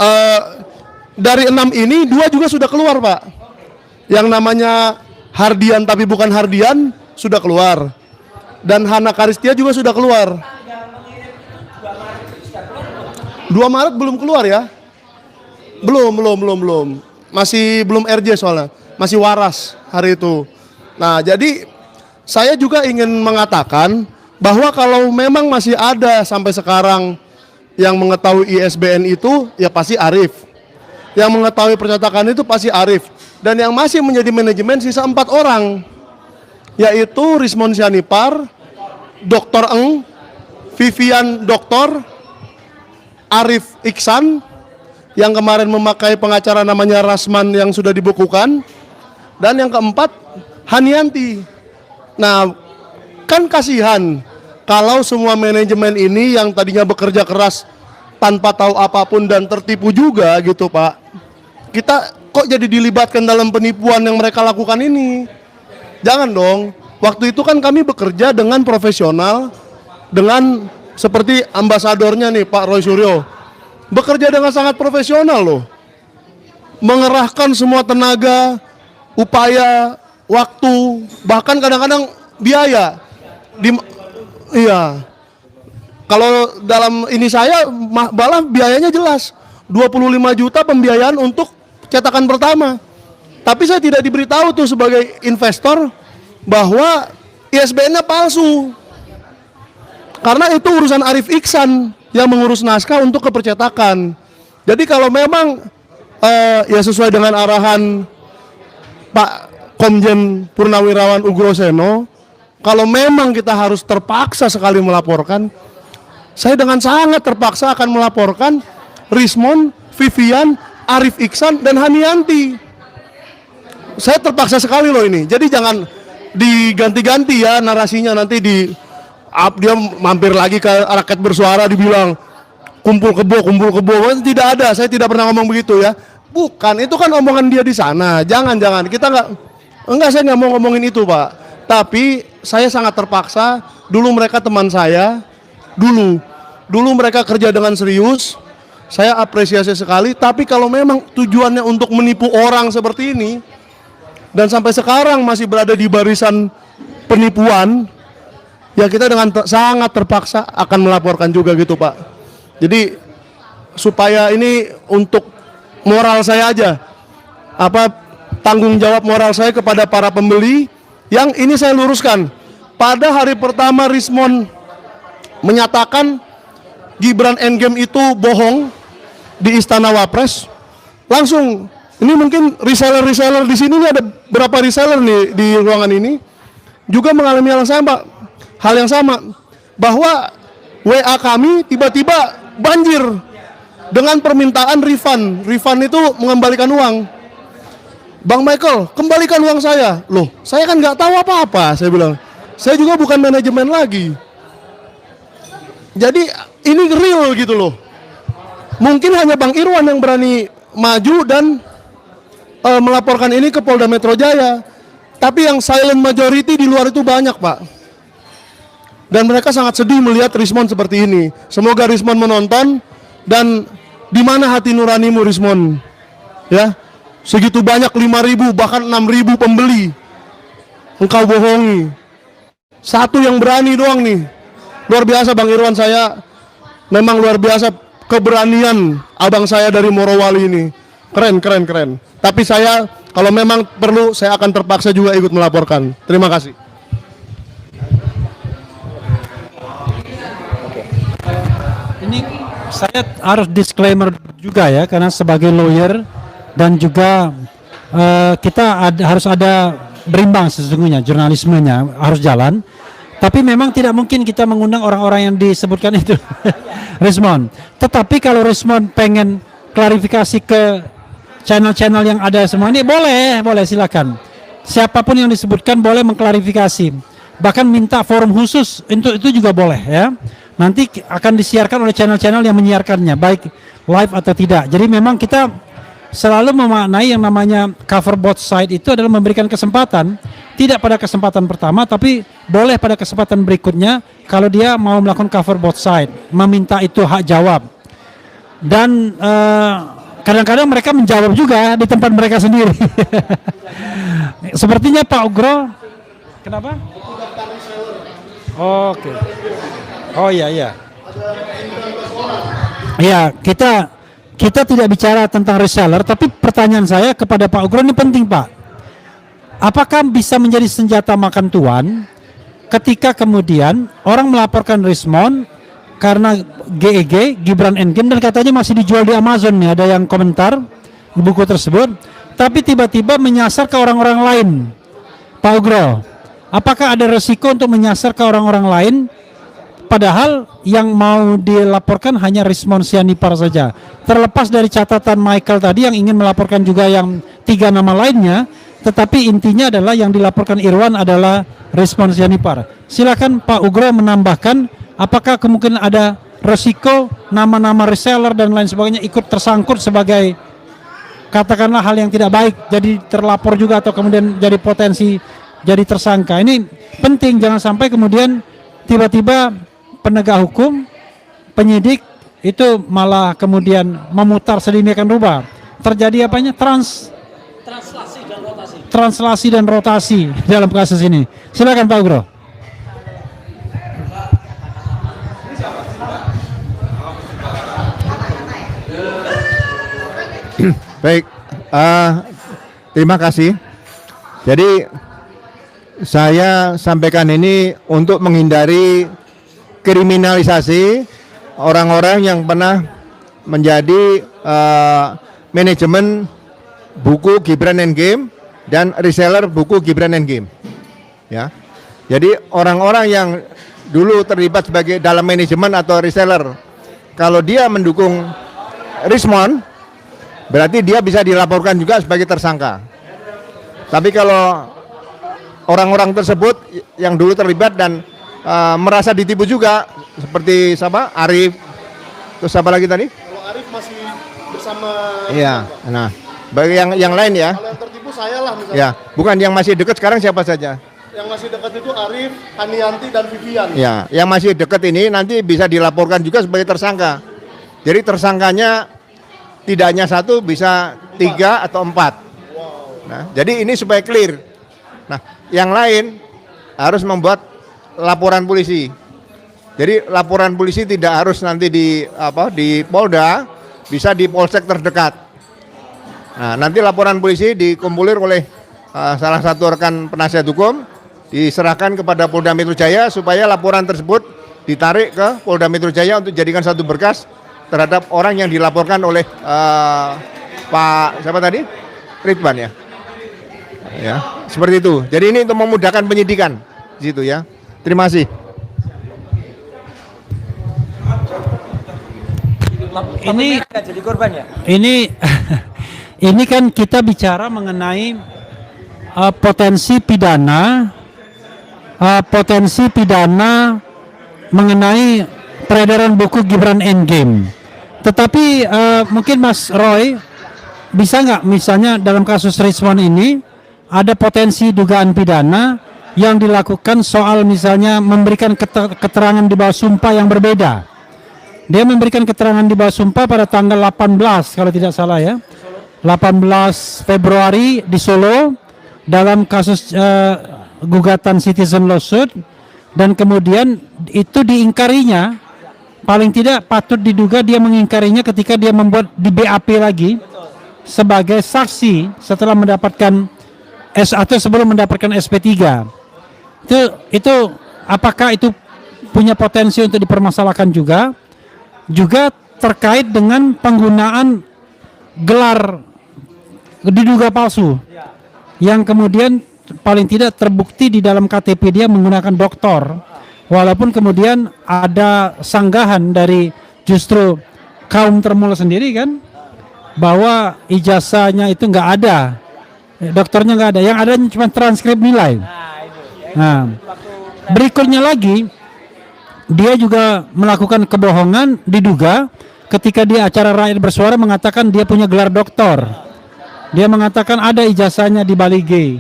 dari 6 ini 2 juga sudah keluar, Pak. Yang namanya Hardian tapi bukan Hardian sudah keluar. Dan Hana Karistia juga sudah keluar. 2 Maret belum keluar ya? Belum. Masih belum RJ soalnya. Masih waras hari itu. Nah, jadi saya juga ingin mengatakan bahwa kalau memang masih ada sampai sekarang yang mengetahui ISBN itu, ya pasti Arif. Yang mengetahui percetakan itu pasti Arif. Dan yang masih menjadi manajemen sisa 4 orang, yaitu Rismond Sianipar, Dr. Eng, Vivian Doktor, Arif Iksan, yang kemarin memakai pengacara namanya Rasman yang sudah dibukukan, dan yang keempat Hanianti. Nah, kan kasihan kalau semua manajemen ini yang tadinya bekerja keras tanpa tahu apapun dan tertipu juga gitu, Pak. Kita kok jadi dilibatkan dalam penipuan yang mereka lakukan ini? Jangan dong. Waktu itu kan kami bekerja dengan profesional, dengan seperti ambasadornya nih Pak Roy Suryo. Bekerja dengan sangat profesional loh. Mengerahkan semua tenaga, upaya, waktu, bahkan kadang-kadang biaya. Iya. Kalau dalam ini saya malah biayanya jelas. 25 juta pembiayaan untuk cetakan pertama. Tapi saya tidak diberitahu tuh sebagai investor bahwa ISBN-nya palsu. Karena itu urusan Arif Iksan yang mengurus naskah untuk kepercetakan. Jadi kalau memang ya sesuai dengan arahan Pak Komjen Purnawirawan Ugroseno, kalau memang kita harus terpaksa sekali melaporkan, saya dengan sangat terpaksa akan melaporkan Rismond, Vivian, Arif Iksan, dan Hanianti. Saya terpaksa sekali loh ini. Jadi jangan diganti-ganti ya narasinya, nanti dia mampir lagi ke Rakyat Bersuara dibilang kumpul kebo, tidak ada, saya tidak pernah ngomong begitu ya. Bukan, itu kan omongan dia di sana. Jangan, kita enggak, saya nggak mau ngomongin itu Pak. Tapi saya sangat terpaksa, dulu mereka teman saya, dulu mereka kerja dengan serius, saya apresiasi sekali. Tapi kalau memang tujuannya untuk menipu orang seperti ini, dan sampai sekarang masih berada di barisan penipuan, ya kita dengan sangat terpaksa akan melaporkan juga gitu Pak. Jadi supaya ini untuk moral saya aja, tanggung jawab moral saya kepada para pembeli, yang ini saya luruskan. Pada hari pertama Rismon menyatakan Gibran Endgame itu bohong di Istana Wapres, langsung ini mungkin reseller di sini ada berapa reseller nih di ruangan ini juga mengalami hal yang sama, bahwa WA kami tiba-tiba banjir dengan permintaan refund itu mengembalikan uang. Bang Michael, kembalikan uang saya. Loh, saya kan nggak tahu apa-apa, saya bilang. Saya juga bukan manajemen lagi. Jadi ini real gitu loh. Mungkin hanya Bang Irwan yang berani maju dan melaporkan ini ke Polda Metro Jaya. Tapi yang silent majority di luar itu banyak Pak. Dan mereka sangat sedih melihat Rismon seperti ini. Semoga Rismon menonton, dan di mana hati nuranimu Rismon? Ya, segitu banyak 5.000 bahkan 6.000 pembeli, engkau bohongi. Satu yang berani doang nih. Luar biasa Bang Irwan, saya memang luar biasa keberanian abang saya dari Morowali ini. Keren. Tapi saya kalau memang perlu saya akan terpaksa juga ikut melaporkan. Terima kasih. Ini saya harus disclaimer juga ya, karena sebagai lawyer dan juga kita harus ada berimbang sesungguhnya, jurnalismenya harus jalan. Tapi memang tidak mungkin kita mengundang orang-orang yang disebutkan itu, Rismon. Tetapi kalau Rismon pengen klarifikasi ke channel-channel yang ada semua ini, boleh silakan. Siapapun yang disebutkan boleh mengklarifikasi. Bahkan minta forum khusus untuk itu juga boleh ya. Nanti akan disiarkan oleh channel-channel yang menyiarkannya, baik live atau tidak. Jadi memang kita selalu memaknai yang namanya cover both side itu adalah memberikan kesempatan, tidak pada kesempatan pertama, tapi boleh pada kesempatan berikutnya kalau dia mau melakukan cover both side, meminta itu hak jawab. Dan kadang-kadang mereka menjawab juga di tempat mereka sendiri. Sepertinya Pak Ugro, kenapa? Oke. Oh iya. Ya, kita tidak bicara tentang reseller, tapi pertanyaan saya kepada Pak Ugro ini penting Pak. Apakah bisa menjadi senjata makan tuan ketika kemudian orang melaporkan Rismon karena GEG, Gibran Endgame, dan katanya masih dijual di Amazon nih, ada yang komentar di buku tersebut, tapi tiba-tiba menyasar ke orang-orang lain. Pak Ugro, apakah ada resiko untuk menyasar ke orang-orang lain? Padahal yang mau dilaporkan hanya Rismon Sianipar saja. Terlepas dari catatan Michael tadi yang ingin melaporkan juga yang 3 nama lainnya, tetapi intinya adalah yang dilaporkan Irwan adalah Rismon Sianipar. Silakan Pak Ugro menambahkan, apakah kemungkinan ada resiko nama-nama reseller dan lain sebagainya ikut tersangkut sebagai katakanlah hal yang tidak baik, jadi terlapor juga atau kemudian jadi potensi jadi tersangka. Ini penting, jangan sampai kemudian tiba-tiba penegak hukum, penyidik itu malah kemudian memutar sedemikian rupa. Terjadi apanya? Translasi dan rotasi dalam kasus ini. Silakan Pak Ugro. Baik, terima kasih. Jadi saya sampaikan ini untuk menghindari kriminalisasi orang-orang yang pernah menjadi manajemen buku Gibran Endgame dan reseller buku Gibran Endgame. Ya, jadi orang-orang yang dulu terlibat sebagai dalam manajemen atau reseller, kalau dia mendukung Rismon, berarti dia bisa dilaporkan juga sebagai tersangka. Tapi kalau orang-orang tersebut yang dulu terlibat dan merasa ditipu juga, seperti siapa? Arif, Terus apa lagi tadi? Kalau Arif masih bersama. Iya. Nah, bagi yang lain ya. Kalau yang tertipu saya lah misalnya. Ya, bukan yang masih dekat sekarang siapa saja? Yang masih dekat itu Arif, Hanianti dan Vivian. Ya, yang masih dekat ini nanti bisa dilaporkan juga sebagai tersangka. Jadi tersangkanya tidak hanya 1, bisa 3 atau 4. Nah, jadi ini supaya clear. Nah, yang lain harus membuat laporan polisi. Jadi laporan polisi tidak harus nanti di Polda, bisa di polsek terdekat. Nah, nanti laporan polisi dikumpulir oleh salah satu rekan penasihat hukum, diserahkan kepada Polda Metro Jaya supaya laporan tersebut ditarik ke Polda Metro Jaya untuk jadikan satu berkas terhadap orang yang dilaporkan oleh Pak siapa tadi? Ridwan ya. Ya, seperti itu. Jadi ini untuk memudahkan penyidikan di situ ya. Terima kasih. Ini Nggak jadi korban ya? ini ini kan kita bicara mengenai potensi pidana mengenai peredaran buku Gibran Endgame. Tetapi mungkin Mas Roy bisa nggak misalnya dalam kasus Rismon ini ada potensi dugaan pidana yang dilakukan soal misalnya memberikan keterangan di bawah sumpah yang berbeda. Dia memberikan keterangan di bawah sumpah pada tanggal 18 kalau tidak salah ya. 18 Februari di Solo dalam kasus gugatan citizen lawsuit, dan kemudian itu diingkarinya, paling tidak patut diduga dia mengingkarinya ketika dia membuat di BAP lagi sebagai saksi setelah mendapatkan atau sebelum mendapatkan SP3. Itu apakah itu punya potensi untuk dipermasalahkan juga terkait dengan penggunaan gelar diduga palsu yang kemudian paling tidak terbukti di dalam KTP dia menggunakan doktor, walaupun kemudian ada sanggahan dari justru kaum termul sendiri kan bahwa ijazahnya itu nggak ada, dokternya nggak ada, yang ada cuma transkrip nilai. Nah, berikutnya lagi dia juga melakukan kebohongan diduga ketika di acara rakyat bersuara mengatakan dia punya gelar doktor. Dia mengatakan ada ijazahnya di Bali G.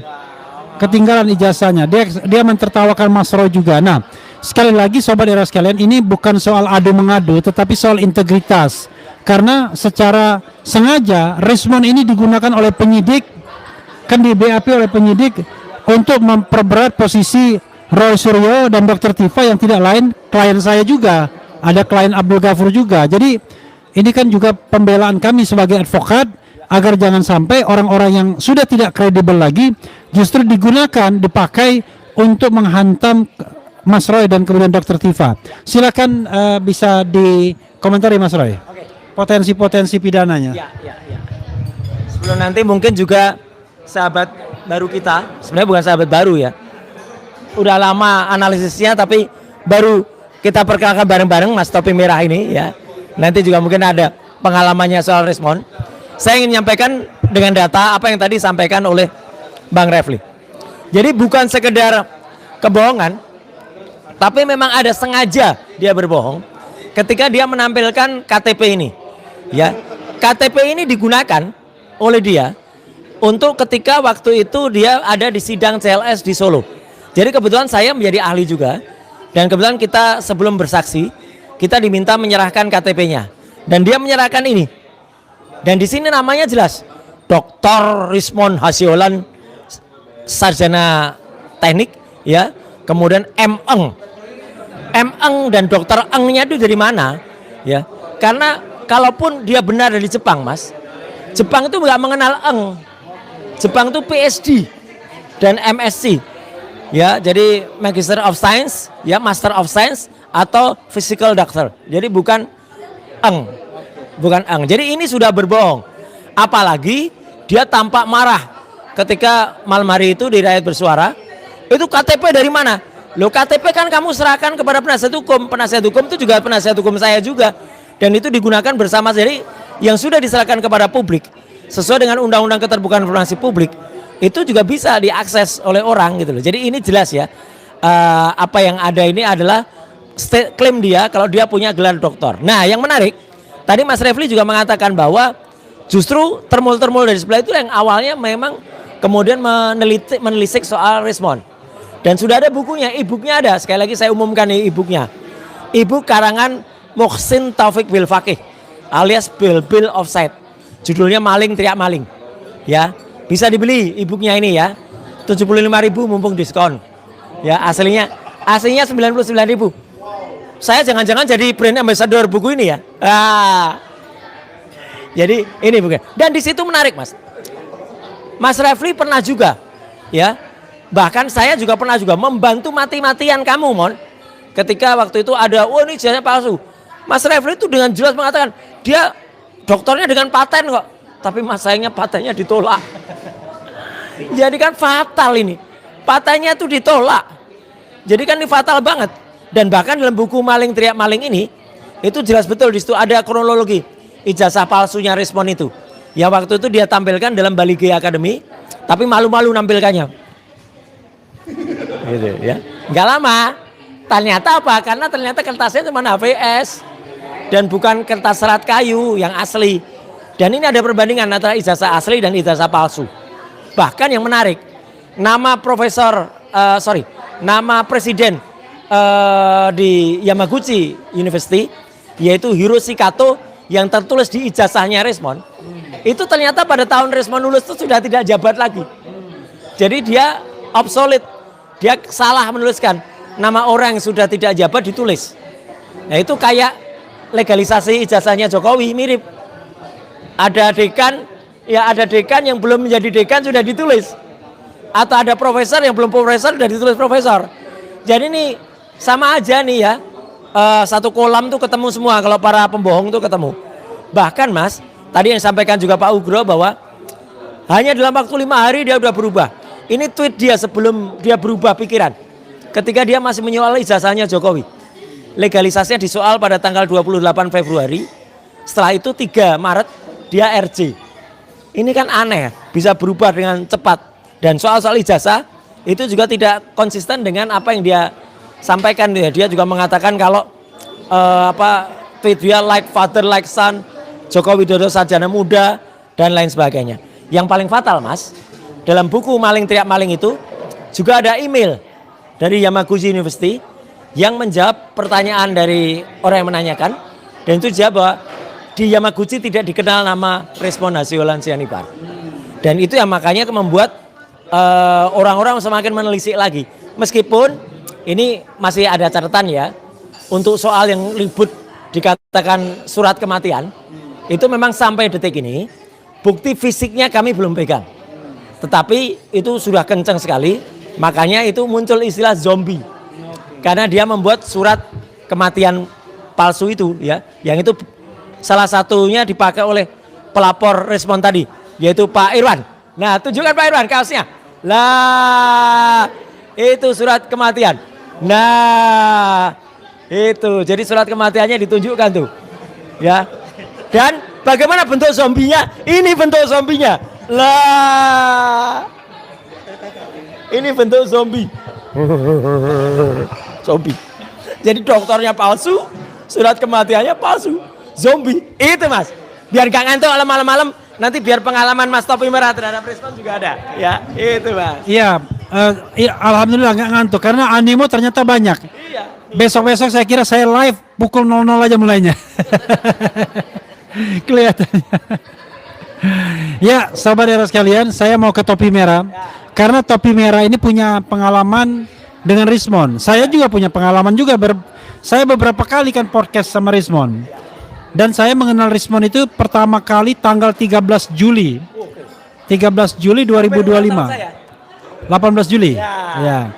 Ketinggalan ijazahnya. Dia mentertawakan Mas Roy juga. Nah, sekali lagi sobat era sekalian, ini bukan soal adu mengadu tetapi soal integritas. Karena secara sengaja Rismon ini digunakan oleh penyidik, kan di BAP oleh penyidik untuk memperberat posisi Roy Suryo dan Dr. Tifa yang tidak lain klien saya juga, ada klien Abdul Ghafur juga. Jadi ini kan juga pembelaan kami sebagai advokat agar jangan sampai orang-orang yang sudah tidak kredibel lagi justru dipakai untuk menghantam Mas Roy dan kemudian Dr. Tifa. Silakan bisa dikomentari Mas Roy. Potensi-potensi pidananya. Ya. Sebelum nanti mungkin juga sahabat baru kita, sebenarnya bukan sahabat baru ya, udah lama analisisnya tapi baru kita perkenalkan bareng-bareng Mas Topi Merah ini ya. Nanti juga mungkin ada pengalamannya soal Rismon. Saya ingin menyampaikan dengan data apa yang tadi disampaikan oleh Bang Refli. Jadi bukan sekedar kebohongan, tapi memang ada sengaja dia berbohong ketika dia menampilkan KTP ini. Ya, KTP ini digunakan oleh dia untuk ketika waktu itu dia ada di sidang CLS di Solo. Jadi kebetulan saya menjadi ahli juga, dan kebetulan kita sebelum bersaksi kita diminta menyerahkan KTP-nya, dan dia menyerahkan ini. Dan di sini namanya jelas Dr. Rismon Hasiolan, sarjana teknik, ya. Kemudian M. Eng dan Dr. Eng-nya itu dari mana? Ya, karena kalaupun dia benar dari Jepang, Mas, Jepang itu nggak mengenal Eng. Jepang itu PhD dan MSc. Ya, jadi Magister of Science, ya, Master of Science atau Physical Doctor. Jadi bukan Eng. Jadi ini sudah berbohong. Apalagi dia tampak marah ketika malam hari itu di rakyat bersuara. Itu KTP dari mana? Loh, KTP kan kamu serahkan kepada penasihat hukum. Penasihat hukum itu juga penasihat hukum saya juga. Dan itu digunakan bersama, jadi yang sudah diserahkan kepada publik sesuai dengan Undang-Undang Keterbukaan Informasi Publik itu juga bisa diakses oleh orang gitu loh. Jadi ini jelas ya, apa yang ada ini adalah klaim dia kalau dia punya gelar doktor. Nah, yang menarik Tadi Mas Refli juga mengatakan bahwa justru termul-termul dari sebelah itu yang awalnya memang kemudian menelisik soal respon. Dan sudah ada bukunya, e-booknya ada. Sekali lagi saya umumkan nih e-booknya. E-book karangan Muhsin Taufik Bilfaqih alias Bill Offside. Judulnya Maling Teriak Maling. Ya, bisa dibeli e-booknya ini ya. 75.000 mumpung diskon. Ya, aslinya 99.000. Saya jangan-jangan jadi brand ambassador buku ini ya. Jadi ini bukan. Dan di situ menarik, Mas. Mas Refli pernah juga, ya. Bahkan saya juga pernah juga membantu mati-matian kamu, Mon. Ketika waktu itu ada, oh ini ijazahnya palsu. Mas Refli itu dengan jelas mengatakan, dia dokternya dengan paten kok. Tapi mas sayangnya patennya ditolak. Jadi kan fatal ini. Patennya itu ditolak. Jadi kan ini fatal banget. Dan bahkan dalam buku Maling Teriak Maling ini, itu jelas betul di situ ada kronologi ijazah palsunya Respon itu. Yang waktu itu dia tampilkan dalam Bali G Academy, tapi malu-malu nampilkannya. Gitu ya. Enggak lama. Ternyata apa? Karena ternyata kertasnya cuma HVS dan bukan kertas serat kayu yang asli. Dan ini ada perbandingan antara ijazah asli dan ijazah palsu. Bahkan yang menarik, nama nama presiden di Yamaguchi University, yaitu Hiroshi Kato, yang tertulis di ijazahnya Respon, itu ternyata pada tahun Respon lulus itu sudah tidak jabat lagi. Jadi dia obsolete, dia salah menuliskan nama orang yang sudah tidak jabat ditulis. Nah itu kayak legalisasi ijazahnya Jokowi, mirip. Ada dekan, ya ada dekan yang belum menjadi dekan sudah ditulis. Atau ada profesor yang belum profesor sudah ditulis profesor. Jadi ini sama aja nih ya, satu kolam tuh ketemu semua kalau para pembohong tuh ketemu. Bahkan Mas, tadi yang sampaikan juga Pak Ugro bahwa hanya dalam waktu 5 hari dia udah berubah. Ini tweet dia sebelum dia berubah pikiran. Ketika dia masih menyoal ijazahnya Jokowi. Legalisasinya disoal pada tanggal 28 Februari. Setelah itu 3 Maret dia RJ. Ini kan aneh, bisa berubah dengan cepat. Dan soal-soal ijazah itu juga tidak konsisten dengan apa yang dia sampaikan. Dia juga mengatakan kalau tweet dia like father like son, Joko Widodo sarjana muda dan lain sebagainya. Yang paling fatal Mas, dalam buku Maling Teriak Maling itu juga ada email dari Yamaguchi University yang menjawab pertanyaan dari orang yang menanyakan, dan itu jawab bahwa di Yamaguchi tidak dikenal nama Respon Hasyolan Sianipar. Dan itu yang makanya membuat orang-orang semakin menelisik lagi. Meskipun ini masih ada catatan ya, untuk soal yang ribut dikatakan surat kematian, itu memang sampai detik ini bukti fisiknya kami belum pegang. Tetapi itu sudah kencang sekali, makanya itu muncul istilah zombie. Karena dia membuat surat kematian palsu itu ya, yang itu salah satunya dipakai oleh pelapor Respon tadi, yaitu Pak Irwan. Nah, tunjukkan Pak Irwan kaosnya. Lah, itu surat kematian. Nah, itu. Jadi surat kematiannya ditunjukkan tuh. Ya. Dan bagaimana bentuk zombinya? Ini bentuk zombinya. Lah. Ini bentuk zombie. Zombie. Jadi dokternya palsu, surat kematiannya palsu. Zombie. Itu Mas. Biar gak ngantuk malam-malam, nanti biar pengalaman Mas Topi Merah terhadap Respon juga ada. Ya, itu Mas. Iya, alhamdulillah nggak ngantuk karena animo ternyata banyak. Iya. Besok-besok saya kira saya live pukul 00 aja mulainya. Kelihatannya. Ya, sahabat era sekalian, saya mau ke Topi Merah. Karena Topi Merah ini punya pengalaman dengan Rismon. Saya juga punya pengalaman juga. Saya beberapa kali kan podcast sama Rismon. Dan saya mengenal Rismon itu pertama kali tanggal 13 Juli. 13 Juli 2025. 18 Juli. Ya.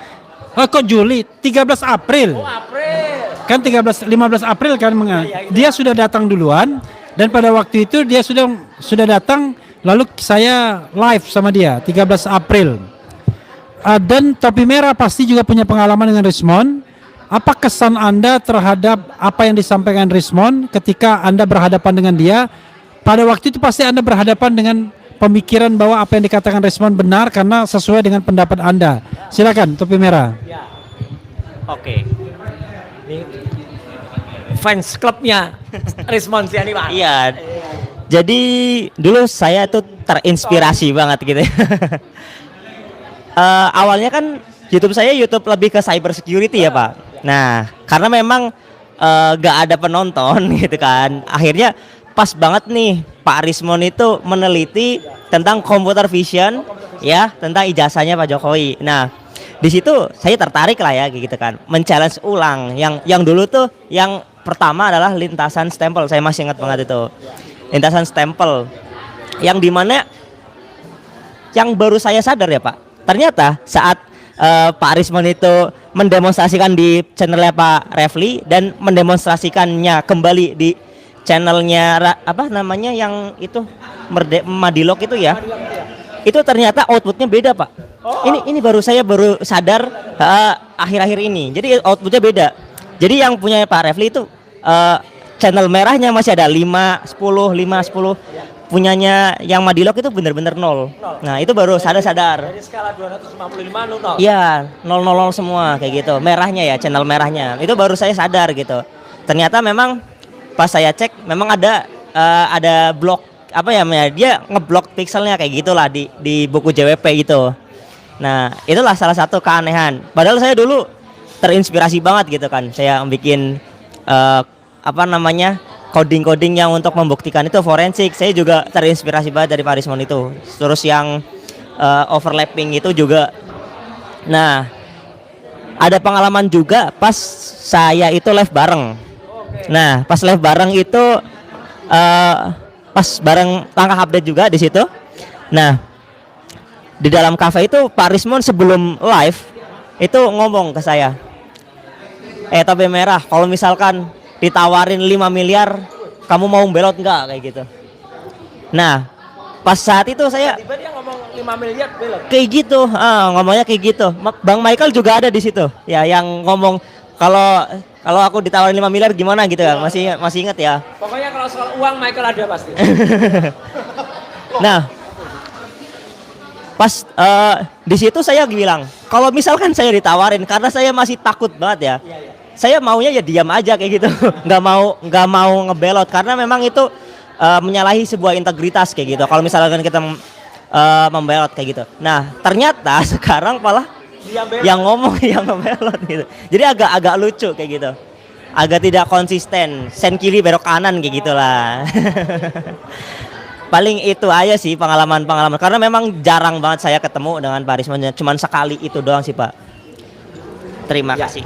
Oh, kok Juli? 13 April. Oh, April. Kan 15 April kan dia sudah datang duluan, dan pada waktu itu dia sudah datang, lalu saya live sama dia 13 April. Dan Topi Merah pasti juga punya pengalaman dengan Rismon. Apa kesan Anda terhadap apa yang disampaikan Rismon ketika Anda berhadapan dengan dia? Pada waktu itu pasti Anda berhadapan dengan pemikiran bahwa apa yang dikatakan Rismon benar karena sesuai dengan pendapat Anda. Silakan Topi Merah. Ya. Oke. fans klubnya Rismond Siani Pak. Iya. Jadi dulu saya tuh terinspirasi banget gitu. Awalnya kan YouTube saya YouTube lebih ke cyber security ya Pak. Nah karena memang gak ada penonton gitu kan. Akhirnya pas banget nih Pak Rismond itu meneliti tentang computer vision ya, tentang ijazahnya Pak Jokowi. Nah di situ saya tertarik lah ya gitu kan, men-challenge ulang yang dulu tuh yang pertama adalah lintasan stempel. Saya masih ingat banget itu lintasan stempel yang dimana yang baru saya sadar ya Pak, ternyata saat Pak Rismond itu mendemonstrasikan di channelnya Pak Refli dan mendemonstrasikannya kembali di channelnya apa namanya yang itu Madilog itu ya, itu ternyata outputnya beda Pak. Ini baru saya sadar akhir-akhir ini. Jadi outputnya beda. Jadi yang punya Pak Refli itu channel merahnya masih ada 5, 10, 5, 10. Punyanya yang Madilog itu benar-benar 0. Nah, itu baru sadar. Dari skala 255 0. Iya, 000 semua kayak gitu. Merahnya ya, channel merahnya. Itu baru saya sadar gitu. Ternyata memang pas saya cek memang ada blok apa ya, dia ngeblok pixelnya kayak gitulah di buku JWP gitu. Nah, itulah salah satu keanehan. Padahal saya dulu terinspirasi banget gitu kan. Saya bikin apa namanya? Coding-coding yang untuk membuktikan itu forensik. Saya juga terinspirasi banget dari Pak Rismond itu. Terus yang overlapping itu juga. Nah, ada pengalaman juga pas saya itu live bareng. Nah, pas live bareng itu pas bareng langkah update juga di situ. Nah, di dalam cafe itu Pak Rismond sebelum live itu ngomong ke saya, Topi Merah, kalau misalkan ditawarin 5 miliar kamu mau belot nggak, kayak gitu. Nah pas saat itu saya Tiba-tiba dia ngomong 5 miliar belok. kayak gitu, ngomongnya kayak gitu. Bang Michael juga ada di situ ya yang ngomong kalau aku ditawarin 5 miliar gimana gitu ya, masih ingat ya. Pokoknya kalau soal uang Michael ada pasti. Nah pas di situ saya bilang kalau misalkan saya ditawarin, karena saya masih takut banget ya, saya maunya ya diam aja kayak gitu. nggak mau ngebelot karena memang itu menyalahi sebuah integritas kayak gitu kalau misalkan kita membelot kayak gitu. Nah ternyata sekarang malah yang ngomong yang ngebelot gitu, jadi agak lucu kayak gitu, agak tidak konsisten, sen kiri belok kanan kayak gitulah. Paling itu aja sih pengalaman karena memang jarang banget saya ketemu dengan Pak Rismond, cuman sekali itu doang sih Pak. Terima kasih.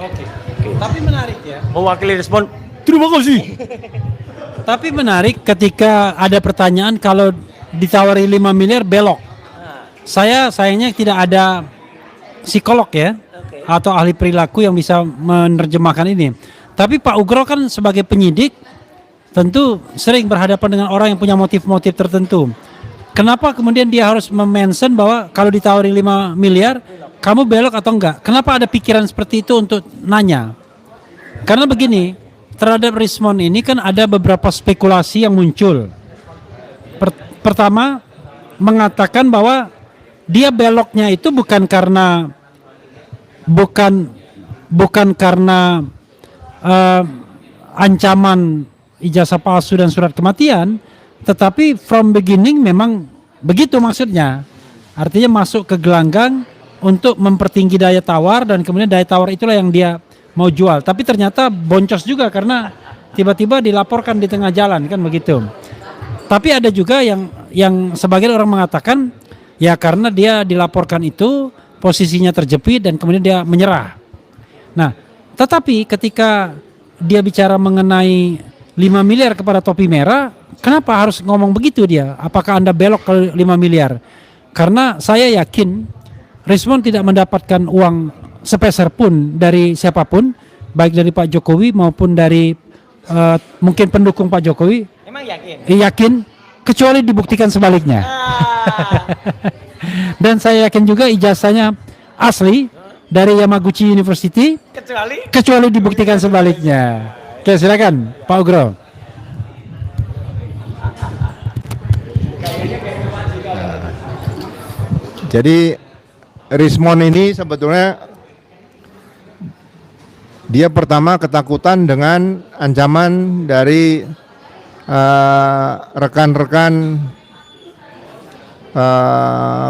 Tapi menarik ya. Mewakili Rismond, terima kasih. Tapi menarik ketika ada pertanyaan kalau ditawari 5 miliar belok. Saya sayangnya tidak ada psikolog ya, atau ahli perilaku yang bisa menerjemahkan ini. Tapi Pak Ugro kan sebagai penyidik tentu sering berhadapan dengan orang yang punya motif-motif tertentu. Kenapa kemudian dia harus mention bahwa kalau ditawari 5 miliar kamu belok atau enggak? Kenapa ada pikiran seperti itu untuk nanya? Karena begini, terhadap Rismond ini kan ada beberapa spekulasi yang muncul. Pertama, mengatakan bahwa dia beloknya itu bukan karena ancaman ijazah palsu dan surat kematian, tetapi from beginning memang begitu maksudnya. Artinya masuk ke gelanggang untuk mempertinggi daya tawar, dan kemudian daya tawar itulah yang dia mau jual. Tapi ternyata boncos juga karena tiba-tiba dilaporkan di tengah jalan kan begitu. Tapi ada juga yang sebagian orang mengatakan ya karena dia dilaporkan itu posisinya terjepit dan kemudian dia menyerah. Nah, tetapi ketika dia bicara mengenai 5 miliar kepada Topi Merah, kenapa harus ngomong begitu dia? Apakah Anda belok ke 5 miliar? Karena saya yakin Rismond tidak mendapatkan uang sepeser pun dari siapapun, baik dari Pak Jokowi maupun dari mungkin pendukung Pak Jokowi. Emang yakin? Yakin, kecuali dibuktikan sebaliknya. Dan saya yakin juga ijazahnya asli dari Yamaguchi University, kecuali dibuktikan sebaliknya. Oke, silakan Pak Ugro. Jadi Rismond ini sebetulnya Dia pertama ketakutan dengan ancaman dari rekan-rekan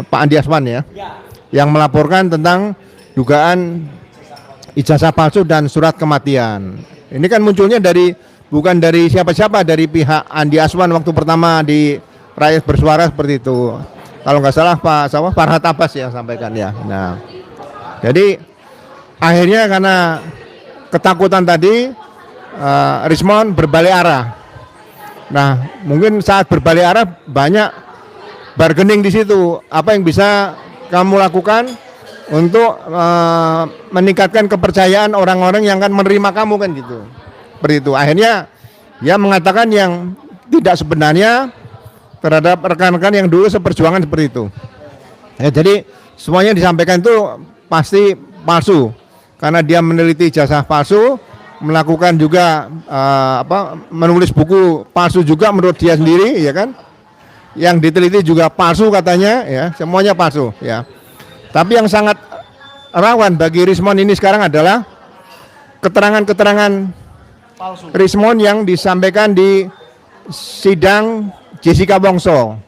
Pak Andi Aswan ya, yang melaporkan tentang dugaan ijazah palsu dan surat kematian. Ini kan munculnya bukan dari siapa-siapa, dari pihak Andi Aswan waktu pertama di Rakyat Bersuara seperti itu. Kalau nggak salah Pak Farhad Abbas yang sampaikan ya. Nah, jadi akhirnya karena ketakutan tadi, Rismon berbalik arah. Nah, mungkin saat berbalik arah banyak bargaining di situ. Apa yang bisa kamu lakukan untuk meningkatkan kepercayaan orang-orang yang akan menerima kamu kan gitu. Seperti itu. Akhirnya dia mengatakan yang tidak sebenarnya terhadap rekan-rekan yang dulu seperjuangan seperti itu. Ya, jadi semuanya disampaikan itu pasti palsu karena dia meneliti ijazah palsu, melakukan juga menulis buku palsu juga menurut dia sendiri, ya kan? Yang diteliti juga palsu katanya, ya semuanya palsu, ya. Tapi yang sangat rawan bagi Rismon ini sekarang adalah keterangan-keterangan Rismon yang disampaikan di sidang Jessica Wongso.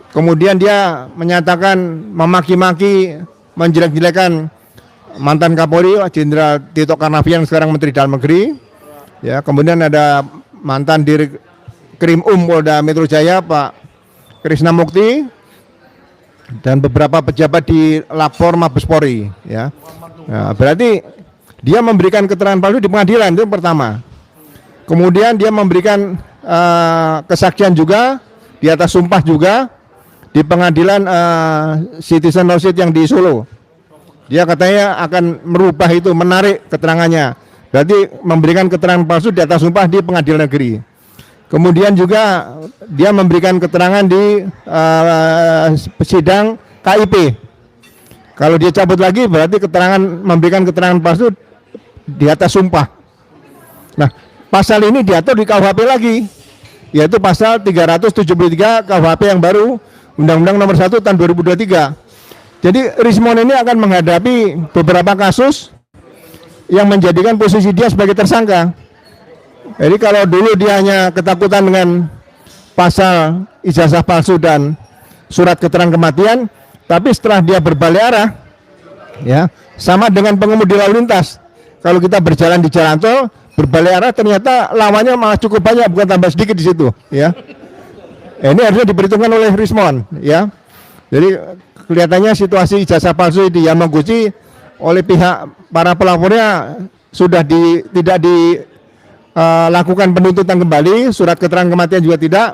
Kemudian dia menyatakan memaki-maki, menjelek-jelekan mantan Kapolri Jenderal Tito Karnavian sekarang Menteri Dalam Negeri. Ya, kemudian ada mantan Dirkrim Polda Metro Jaya Pak Krisna Mukti dan beberapa pejabat di Lapor Mabes Polri, ya. Nah, berarti dia memberikan keterangan palsu di pengadilan, itu yang pertama. Kemudian dia memberikan kesaksian juga di atas sumpah juga di pengadilan Citizen Lawsuit yang di Solo. Dia katanya akan merubah itu, menarik keterangannya. Berarti memberikan keterangan palsu di atas sumpah di pengadilan negeri. Kemudian juga dia memberikan keterangan di sidang KIP. Kalau dia cabut lagi berarti memberikan keterangan palsu di atas sumpah. Nah, pasal ini diatur di KUHP lagi, yaitu pasal 373 KUHP yang baru, Undang-Undang Nomor 1 Tahun 2023. Jadi Rismon ini akan menghadapi beberapa kasus yang menjadikan posisi dia sebagai tersangka. Jadi kalau dulu dia hanya ketakutan dengan pasal ijazah palsu dan surat keterangan kematian, tapi setelah dia berbalik arah, ya sama dengan pengemudi lalu lintas. Kalau kita berjalan di jalan tol, berbalik arah ternyata lawannya malah cukup banyak, bukan tambah sedikit di situ, ya. Ini harusnya diperhitungkan oleh Rismon, ya. Jadi kelihatannya situasi ijazah palsu di Yamaguchi oleh pihak para pelapornya sudah tidak dilakukan penuntutan kembali, surat keterangan kematian juga tidak.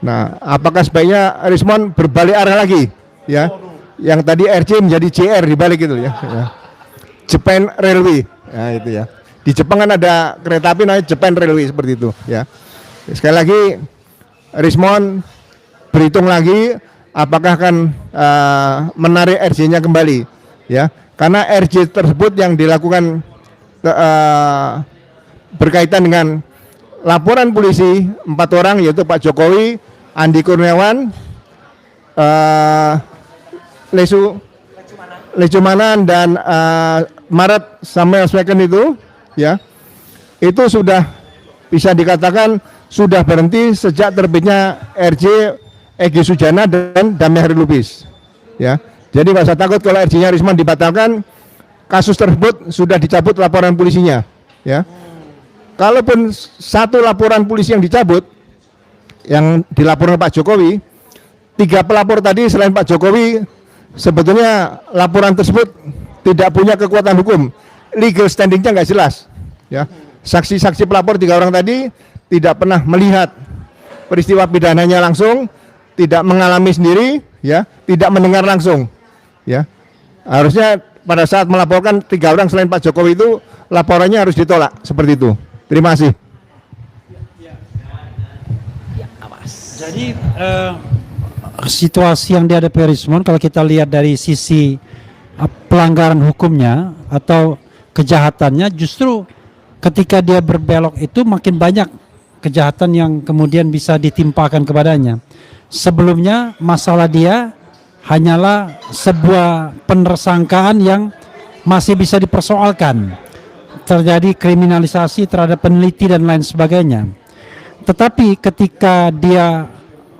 Nah, apakah sebaiknya Rismon berbalik arah lagi, ya? Yang tadi RC menjadi CR dibalik itu, ya. Japan Railway, ya itu ya. Di Jepang kan ada kereta api namanya Japan Railway seperti itu, ya. Sekali lagi Rismon berhitung lagi apakah akan menarik RJ-nya kembali, ya. Karena RJ tersebut yang dilakukan berkaitan dengan laporan polisi 4 orang, yaitu Pak Jokowi, Andi Kurniawan, Lecumanan dan Maret Samuel Sweken itu, ya, itu sudah bisa dikatakan sudah berhenti sejak terbitnya RJ Egy Sujana dan Damai Hari Lubis, ya. Jadi nggak usah takut kalau RJ-nya Rismon dibatalkan, kasus tersebut sudah dicabut laporan polisinya, ya. Kalaupun satu laporan polisi yang dicabut, yang dilaporkan Pak Jokowi, 3 pelapor tadi selain Pak Jokowi, sebetulnya laporan tersebut tidak punya kekuatan hukum, legal standingnya nggak jelas, ya. Saksi-saksi pelapor 3 orang tadi tidak pernah melihat peristiwa pidananya langsung, tidak mengalami sendiri, ya, tidak mendengar langsung, ya. Harusnya pada saat melaporkan 3 orang selain Pak Jokowi itu laporannya harus ditolak seperti itu. Terima kasih. Jadi situasi yang dihadapi Rismon kalau kita lihat dari sisi pelanggaran hukumnya atau kejahatannya, justru ketika dia berbelok itu makin banyak kejahatan yang kemudian bisa ditimpakan kepadanya. Sebelumnya masalah dia hanyalah sebuah penersangkaan yang masih bisa dipersoalkan. terjadi kriminalisasi terhadap peneliti dan lain sebagainya. Tetapi ketika dia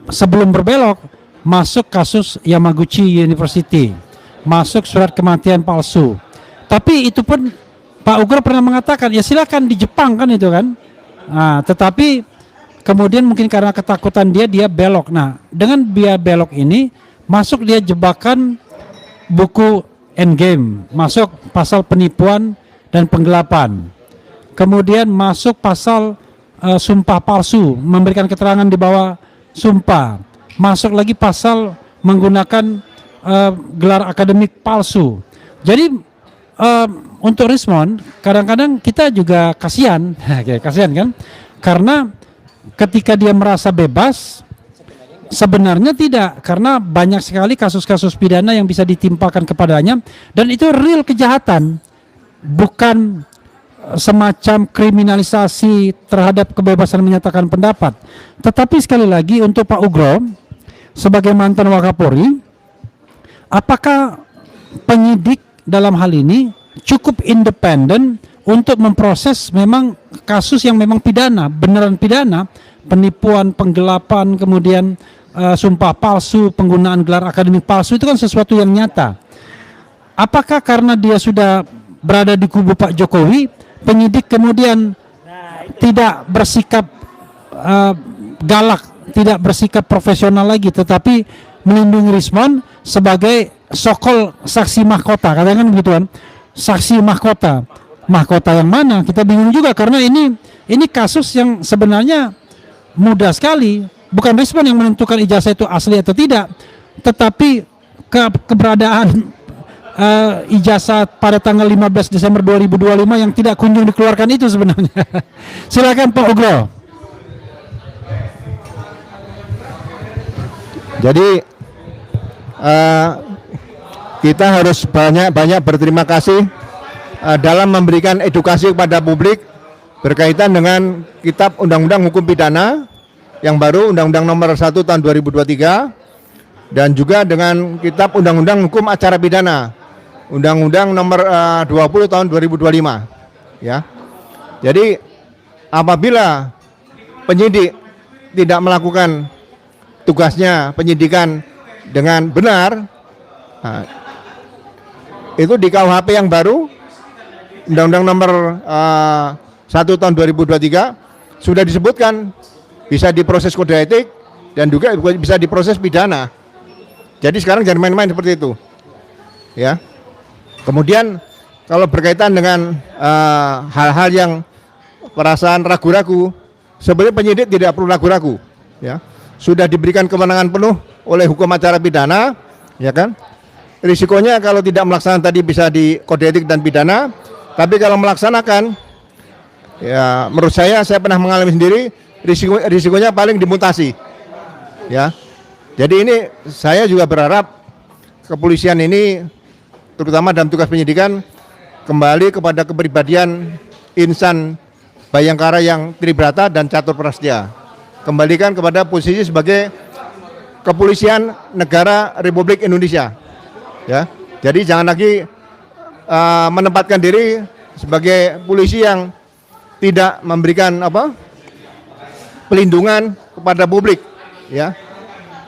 sebelum berbelok masuk kasus Yamaguchi University, masuk surat kematian palsu. Tapi itu pun Pak Ugro pernah mengatakan ya silakan di Jepang kan itu kan. Nah, tetapi kemudian mungkin karena ketakutan dia belok. Nah, dengan dia belok ini masuk dia jebakan buku Endgame, masuk pasal penipuan dan penggelapan. Kemudian masuk pasal sumpah palsu, memberikan keterangan di bawah sumpah. Masuk lagi pasal menggunakan gelar akademik palsu. Jadi untuk Rismond kadang-kadang kita juga kasihan, kasihan kan? Karena ketika dia merasa bebas, sebenarnya tidak, karena banyak sekali kasus-kasus pidana yang bisa ditimpakan kepadanya dan itu real kejahatan, bukan semacam kriminalisasi terhadap kebebasan menyatakan pendapat. Tetapi sekali lagi untuk Pak Ugro sebagai mantan Wakapolri, apakah penyidik dalam hal ini cukup independen untuk memproses memang kasus yang memang pidana, beneran pidana, penipuan, penggelapan, kemudian sumpah palsu, penggunaan gelar akademik palsu, itu kan sesuatu yang nyata. Apakah karena dia sudah berada di kubu Pak Jokowi, penyidik kemudian tidak bersikap galak, tidak bersikap profesional lagi, tetapi melindungi Rismond sebagai sokol saksi mahkota, katakan begitu kan, saksi mahkota. Mahkota yang mana? Kita bingung juga karena ini kasus yang sebenarnya mudah sekali. Bukan Rismond yang menentukan ijazah itu asli atau tidak, tetapi keberadaan ijazah pada tanggal 15 Desember 2025 yang tidak kunjung dikeluarkan itu sebenarnya. Silakan Pak Ugro. Jadi kita harus banyak berterima kasih dalam memberikan edukasi kepada publik berkaitan dengan Kitab Undang-Undang Hukum Pidana yang baru, Undang-Undang Nomor 1 Tahun 2023, dan juga dengan Kitab Undang-Undang Hukum Acara Pidana, Undang-Undang Nomor 20 Tahun 2025. Ya, jadi apabila penyidik tidak melakukan tugasnya penyidikan dengan benar, nah, itu di KUHP yang baru, Undang-Undang Nomor 1 Tahun 2023 sudah disebutkan bisa diproses kode etik dan juga bisa diproses pidana. Jadi sekarang jangan main-main seperti itu, ya. Kemudian kalau berkaitan dengan hal-hal yang perasaan ragu-ragu, sebenarnya penyidik tidak perlu ragu-ragu, ya. Sudah diberikan kewenangan penuh oleh hukum acara pidana, ya kan. Risikonya kalau tidak melaksanakan tadi bisa di kode etik dan pidana, tapi kalau melaksanakan, ya menurut saya pernah mengalami sendiri, risikonya paling dimutasi, ya. Jadi ini saya juga berharap kepolisian ini, terutama dalam tugas penyidikan, kembali kepada kepribadian insan Bayangkara yang tribrata dan catur prastya. Kembalikan kepada posisi sebagai kepolisian negara Republik Indonesia, ya. Jadi jangan lagi menempatkan diri sebagai polisi yang tidak memberikan pelindungan kepada publik, ya.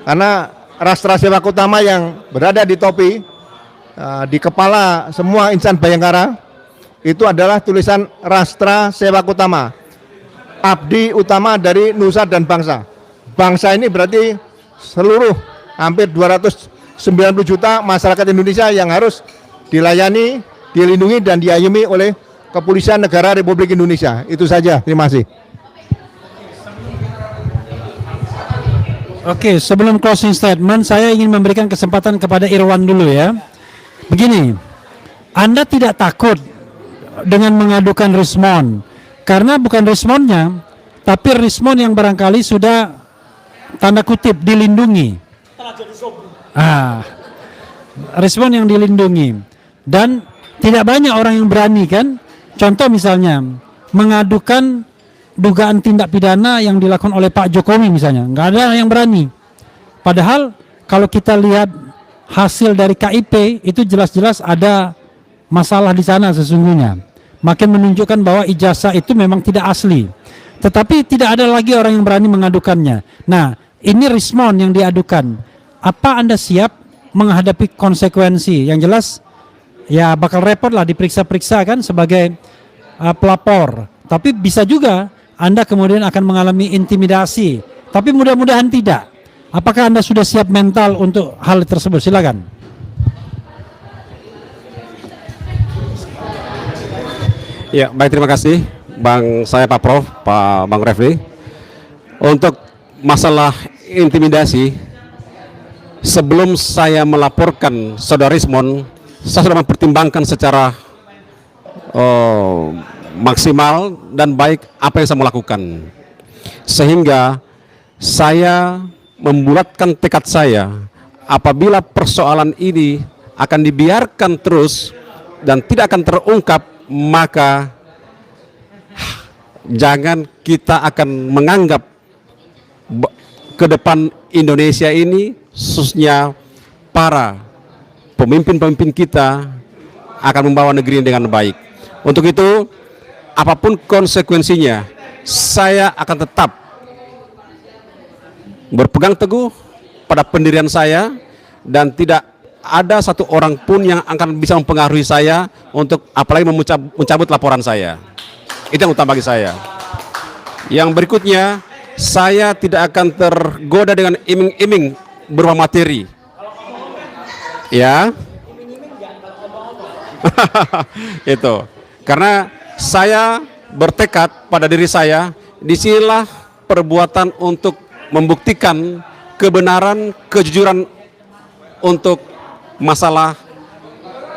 Karena rastra sewak utama yang berada di topi, di kepala semua insan Bayangkara itu adalah tulisan rastra sewak utama, abdi utama dari nusa dan bangsa. Bangsa ini berarti seluruh hampir 290 juta masyarakat Indonesia yang harus dilayani, dilindungi dan diayomi oleh Kepolisian Negara Republik Indonesia. Itu saja, terima kasih. Oke, sebelum closing statement, saya ingin memberikan kesempatan kepada Irwan dulu ya. Begini, Anda tidak takut dengan mengadukan Rismond, karena bukan Rismondnya, tapi Rismond yang barangkali sudah tanda kutip dilindungi. Rismond yang dilindungi, dan tidak banyak orang yang berani kan. Contoh misalnya mengadukan dugaan tindak pidana yang dilakukan oleh Pak Jokowi misalnya, nggak ada yang berani. Padahal kalau kita lihat hasil dari KIP itu jelas-jelas ada masalah di sana sesungguhnya. makin menunjukkan bahwa ijazah itu memang tidak asli. Tetapi tidak ada lagi orang yang berani mengadukannya. Nah, ini Rismon yang diadukan. Apa Anda siap menghadapi konsekuensi? Yang jelas ya bakal repot lah diperiksa-periksa kan sebagai pelapor. Tapi bisa juga Anda kemudian akan mengalami intimidasi. Tapi mudah-mudahan tidak. Apakah Anda sudah siap mental untuk hal tersebut? Silakan. Ya, baik, terima kasih saya Pak Prof, Bang Refli. Untuk masalah intimidasi, sebelum saya melaporkan Saudara Rismon, saya sudah mempertimbangkan secara maksimal dan baik apa yang saya mau lakukan. Sehingga saya membulatkan tekad saya, apabila persoalan ini akan dibiarkan terus dan tidak akan terungkap, maka jangan kita akan menganggap ke depan Indonesia ini, khususnya para pemimpin-pemimpin kita, akan membawa negeri ini dengan baik. Untuk itu, apapun konsekuensinya, saya akan tetap berpegang teguh pada pendirian saya, dan tidak ada satu orang pun yang akan bisa mempengaruhi saya untuk apalagi mencabut laporan saya. Itu yang utama bagi saya. Yang berikutnya, saya tidak akan tergoda dengan iming-iming berupa materi. Ya. Itu. Karena saya bertekad pada diri saya, disinilah perbuatan untuk membuktikan kebenaran, kejujuran untuk masalah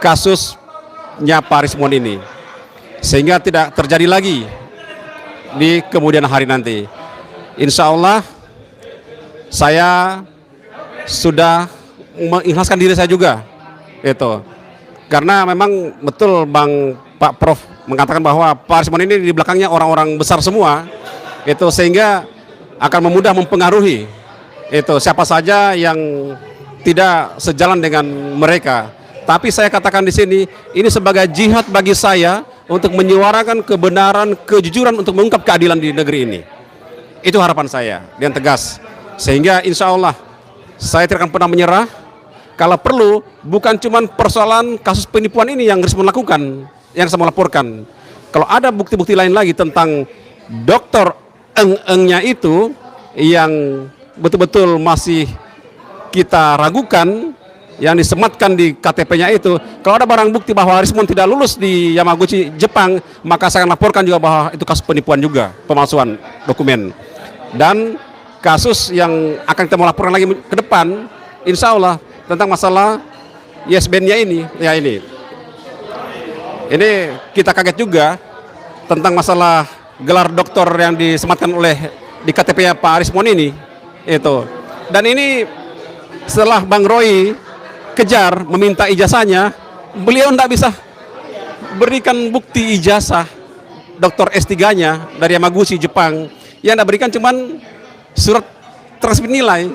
kasusnya Pak Rismon ini, sehingga tidak terjadi lagi di kemudian hari nanti. Insya Allah saya sudah mengikhlaskan diri saya juga, itu karena memang betul Pak Prof mengatakan bahwa Pak Rismon ini di belakangnya orang-orang besar semua, itu sehingga akan memudah mempengaruhi itu siapa saja yang tidak sejalan dengan mereka. Tapi saya katakan di sini, ini sebagai jihad bagi saya untuk menyuarakan kebenaran, kejujuran untuk mengungkap keadilan di negeri ini. Itu harapan saya dengan tegas. Sehingga insya Allah saya tidak akan pernah menyerah. Kalau perlu, bukan cuma persoalan kasus penipuan ini yang harus melakukan, yang saya melaporkan. Kalau ada bukti-bukti lain lagi tentang dokter eng-engnya itu yang betul-betul masih kita ragukan, yang disematkan di KTP-nya itu, kalau ada barang bukti bahwa Rismon tidak lulus di Yamaguchi, Jepang, maka saya akan laporkan juga bahwa itu kasus penipuan juga, pemalsuan dokumen. Dan kasus yang akan kita mau laporkan lagi ke depan, insya Allah tentang masalah yes band-nya ini, ya ini kita kaget juga tentang masalah gelar doktor yang disematkan oleh di KTP-nya Pak Rismon ini, itu. Dan ini setelah Bang Roy kejar meminta ijazahnya, beliau tidak bisa berikan bukti ijazah doktor S3-nya dari Yamaguchi, Jepang. Yang Anda berikan cuman surat transkrip nilai.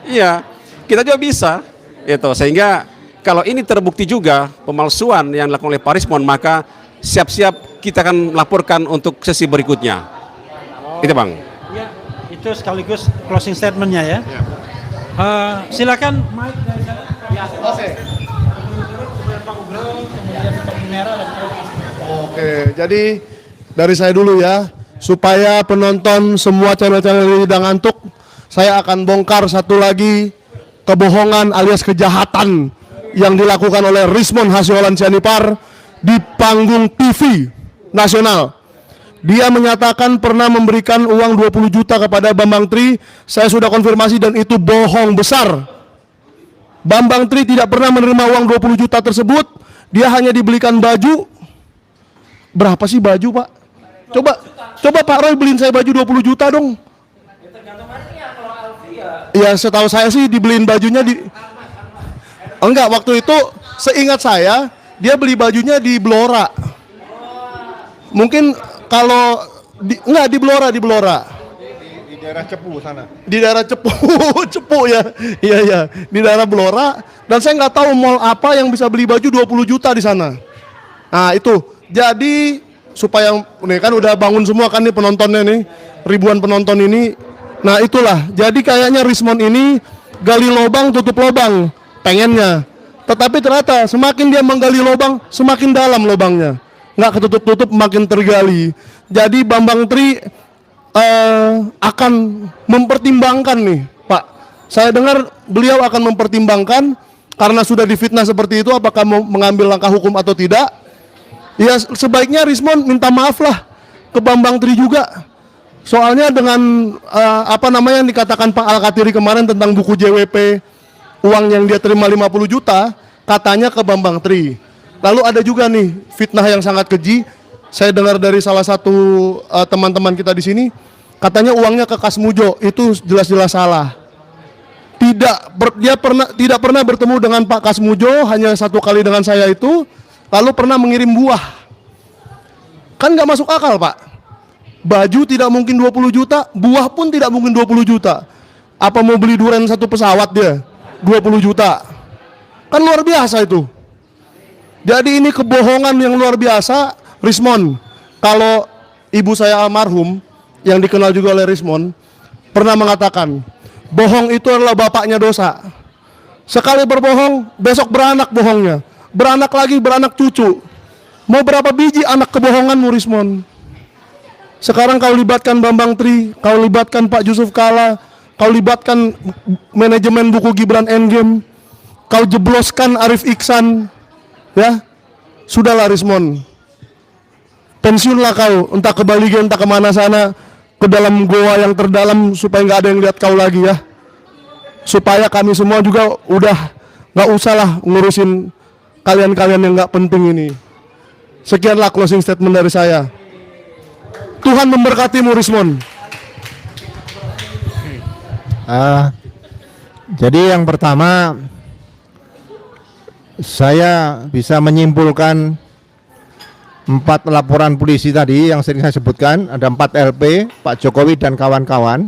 Iya, kita juga bisa. Itu sehingga kalau ini terbukti juga pemalsuan yang dilakukan oleh Pak Rismon, maka siap-siap kita akan laporkan untuk sesi berikutnya. Itu Bang. Ya, itu sekaligus closing statement-nya ya. Silakan Mike dari sana. Ya, oke. Oke, jadi dari saya dulu ya, supaya penonton semua channel-channel ini tidak ngantuk, saya akan bongkar satu lagi kebohongan alias kejahatan yang dilakukan oleh Rismon Hasyolan Sianipar di panggung TV nasional. Dia menyatakan pernah memberikan uang 20 juta kepada Bambang Tri. Saya sudah konfirmasi dan itu bohong besar. Bambang Tri tidak pernah menerima uang 20 juta tersebut. Dia hanya dibelikan baju. Berapa sih baju, Pak? Coba Pak Roy beliin saya baju 20 juta dong. Ya setahu saya sih dibeliin bajunya di... Enggak, waktu itu seingat saya dia beli bajunya di Blora. Mungkin kalau enggak di Blora. Di daerah Cepu sana. Di daerah Cepu, Cepu ya. Iya, di daerah Blora, dan saya nggak tahu mall apa yang bisa beli baju 20 juta di sana. Nah, itu Jadi supaya nih kan udah bangun semua kan nih penontonnya nih, ribuan penonton ini. Nah itulah, jadi kayaknya Rismond ini gali lubang tutup lubang pengennya. Tetapi ternyata semakin dia menggali lubang, semakin dalam lubangnya. Nggak ketutup-tutup, makin tergali. Jadi Bambang Tri akan mempertimbangkan nih, Pak. Saya dengar beliau akan mempertimbangkan karena sudah difitnah seperti itu, apakah mau mengambil langkah hukum atau tidak. Ya sebaiknya Rismond minta maaf lah ke Bambang Tri juga. Soalnya dengan apa namanya yang dikatakan Pak Al-Katiri kemarin tentang buku JWP, uang yang dia terima 50 juta, katanya ke Bambang Tri. Lalu ada juga nih fitnah yang sangat keji. Saya dengar dari salah satu teman-teman kita di sini, katanya uangnya ke Kasmujo, itu jelas-jelas salah. Dia tidak pernah bertemu dengan Pak Kasmujo, hanya satu kali dengan saya itu, lalu pernah mengirim buah. Kan nggak masuk akal, Pak. Baju tidak mungkin 20 juta, buah pun tidak mungkin 20 juta. Apa mau beli durian satu pesawat dia? 20 juta. Kan luar biasa itu. Jadi ini kebohongan yang luar biasa, Rismond. Kalau ibu saya almarhum, yang dikenal juga oleh Rismond, pernah mengatakan, bohong itu adalah bapaknya dosa. Sekali berbohong, besok beranak bohongnya. Beranak lagi, beranak cucu. Mau berapa biji anak kebohonganmu, Rismond? Sekarang kau libatkan Bambang Tri, kau libatkan Pak Yusuf Kalla, kau libatkan manajemen buku Gibran Endgame, kau jebloskan Arif Iksan, ya, sudahlah Rismond. Pensiunlah kau, entah ke Bali, entah kemana sana, ke dalam goa yang terdalam supaya nggak ada yang lihat kau lagi ya. Supaya kami semua juga udah nggak usah lah ngurusin kalian-kalian yang nggak penting ini. Sekianlah closing statement dari saya. Tuhan memberkatimu, Rismond. Jadi yang pertama, saya bisa menyimpulkan 4 laporan polisi tadi yang sering saya sebutkan, ada 4 LP, Pak Jokowi dan kawan-kawan,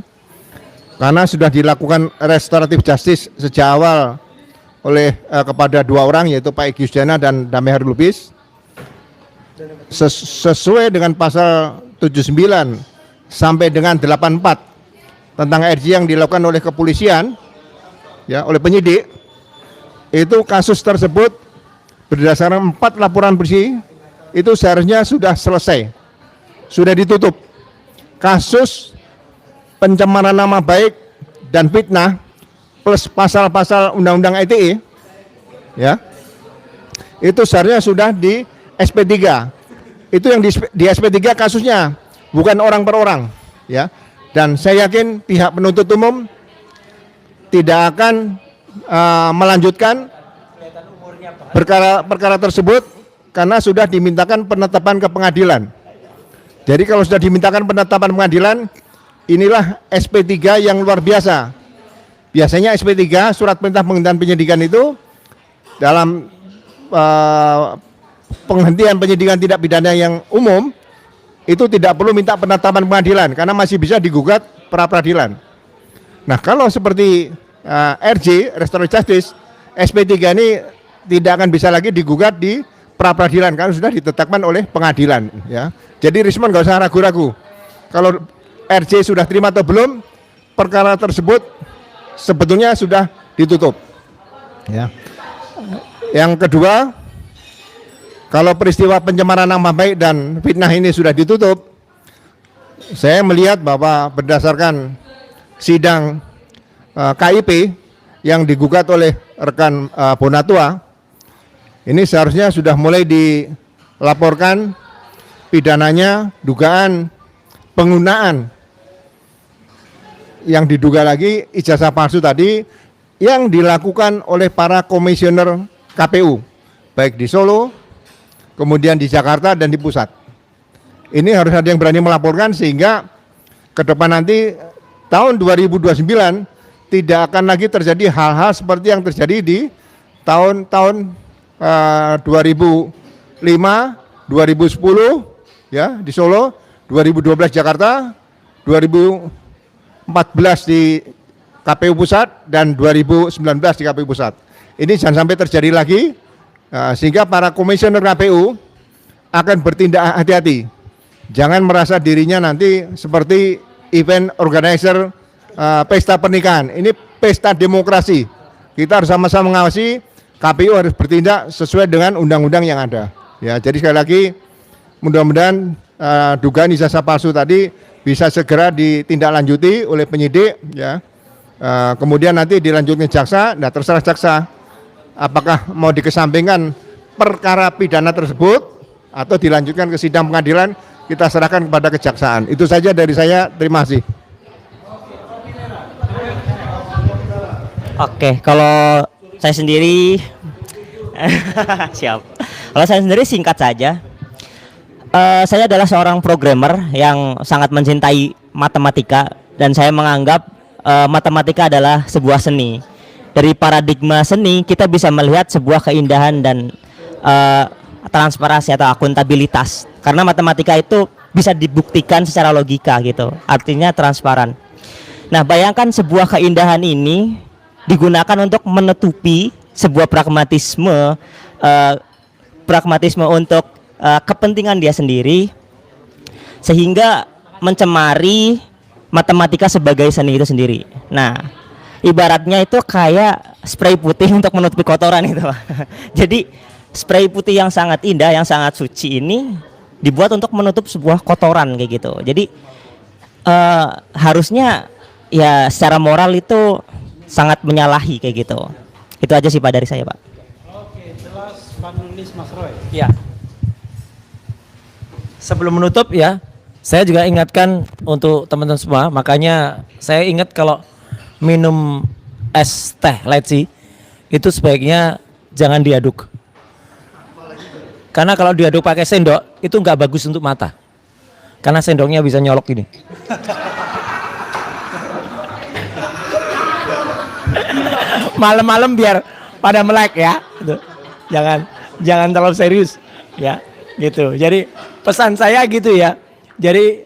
karena sudah dilakukan restoratif justice sejak awal oleh kepada 2 orang, yaitu Pak Egy Sujana dan Damai Hairul Lubis, sesuai dengan pasal 79 sampai dengan 84 tentang RJ yang dilakukan oleh kepolisian, ya, oleh penyidik. Itu kasus tersebut berdasarkan 4 laporan polisi itu seharusnya sudah selesai, sudah ditutup. Kasus pencemaran nama baik dan fitnah plus pasal-pasal undang-undang ITE, ya, itu seharusnya sudah di SP3. Itu yang di SP3 kasusnya, bukan orang per orang, ya. Dan saya yakin pihak penuntut umum tidak akan melanjutkan perkara tersebut karena sudah dimintakan penetapan ke pengadilan. Jadi kalau sudah dimintakan penetapan pengadilan, inilah SP3 yang luar biasa. Biasanya SP3, surat perintah penghentian penyidikan itu dalam penghentian penyidikan tidak pidana yang umum itu tidak perlu minta penetapan pengadilan karena masih bisa digugat pra peradilan. Nah, kalau seperti RJ Restoratif Justice, SP3 ini tidak akan bisa lagi digugat di pra peradilan karena sudah ditetapkan oleh pengadilan, ya. Jadi Rismond nggak usah ragu-ragu. Kalau RJ sudah terima atau belum, perkara tersebut sebetulnya sudah ditutup, ya. Yang kedua, kalau peristiwa pencemaran nama baik dan fitnah ini sudah ditutup, saya melihat bahwa berdasarkan sidang KIP yang digugat oleh rekan Bonatua, ini seharusnya sudah mulai dilaporkan pidananya dugaan penggunaan yang diduga lagi ijazah palsu tadi yang dilakukan oleh para komisioner KPU, baik di Solo, kemudian di Jakarta dan di pusat. Ini harus ada yang berani melaporkan sehingga ke depan nanti tahun 2029 tidak akan lagi terjadi hal-hal seperti yang terjadi di tahun-tahun 2005, 2010 ya di Solo, 2012 Jakarta, 2014 di KPU Pusat dan 2019 di KPU Pusat. Ini jangan sampai terjadi lagi. Sehingga para komisioner KPU akan bertindak hati-hati. Jangan merasa dirinya nanti seperti event organizer pesta pernikahan. Ini pesta demokrasi. Kita harus sama-sama mengawasi, KPU harus bertindak sesuai dengan undang-undang yang ada. Ya, jadi sekali lagi mudah-mudahan dugaan ijazah palsu tadi bisa segera ditindaklanjuti oleh penyidik, ya. Kemudian nanti dilanjutkan jaksa. Nah, terserah jaksa apakah mau dikesampingkan perkara pidana tersebut atau dilanjutkan ke sidang pengadilan, kita serahkan kepada kejaksaan. Itu saja dari saya, terima kasih. Oke, kalau saya sendiri siap. Kalau saya sendiri singkat saja. Saya adalah seorang programmer yang sangat mencintai matematika dan saya menganggap matematika adalah sebuah seni. Dari paradigma seni kita bisa melihat sebuah keindahan dan transparansi atau akuntabilitas. Karena matematika itu bisa dibuktikan secara logika gitu. Artinya transparan. Nah, bayangkan sebuah keindahan ini digunakan untuk menutupi sebuah pragmatisme untuk kepentingan dia sendiri, sehingga mencemari matematika sebagai seni itu sendiri. Nah, ibaratnya itu kayak spray putih untuk menutupi kotoran itu. Jadi spray putih yang sangat indah, yang sangat suci ini dibuat untuk menutup sebuah kotoran kayak gitu. Jadi harusnya ya secara moral itu sangat menyalahi kayak gitu. Itu aja sih Pak dari saya, Pak. Oke, jelas Pak Nulis, Mas Roy. Ya. Sebelum menutup ya, saya juga ingatkan untuk teman-teman semua, makanya saya ingat kalau minum es teh leci itu sebaiknya jangan diaduk. Karena kalau diaduk pakai sendok itu nggak bagus untuk mata. Karena sendoknya bisa nyolok gini. Malam-malam biar pada melek ya. Gitu. Jangan terlalu serius ya. Gitu. Jadi pesan saya gitu ya. Jadi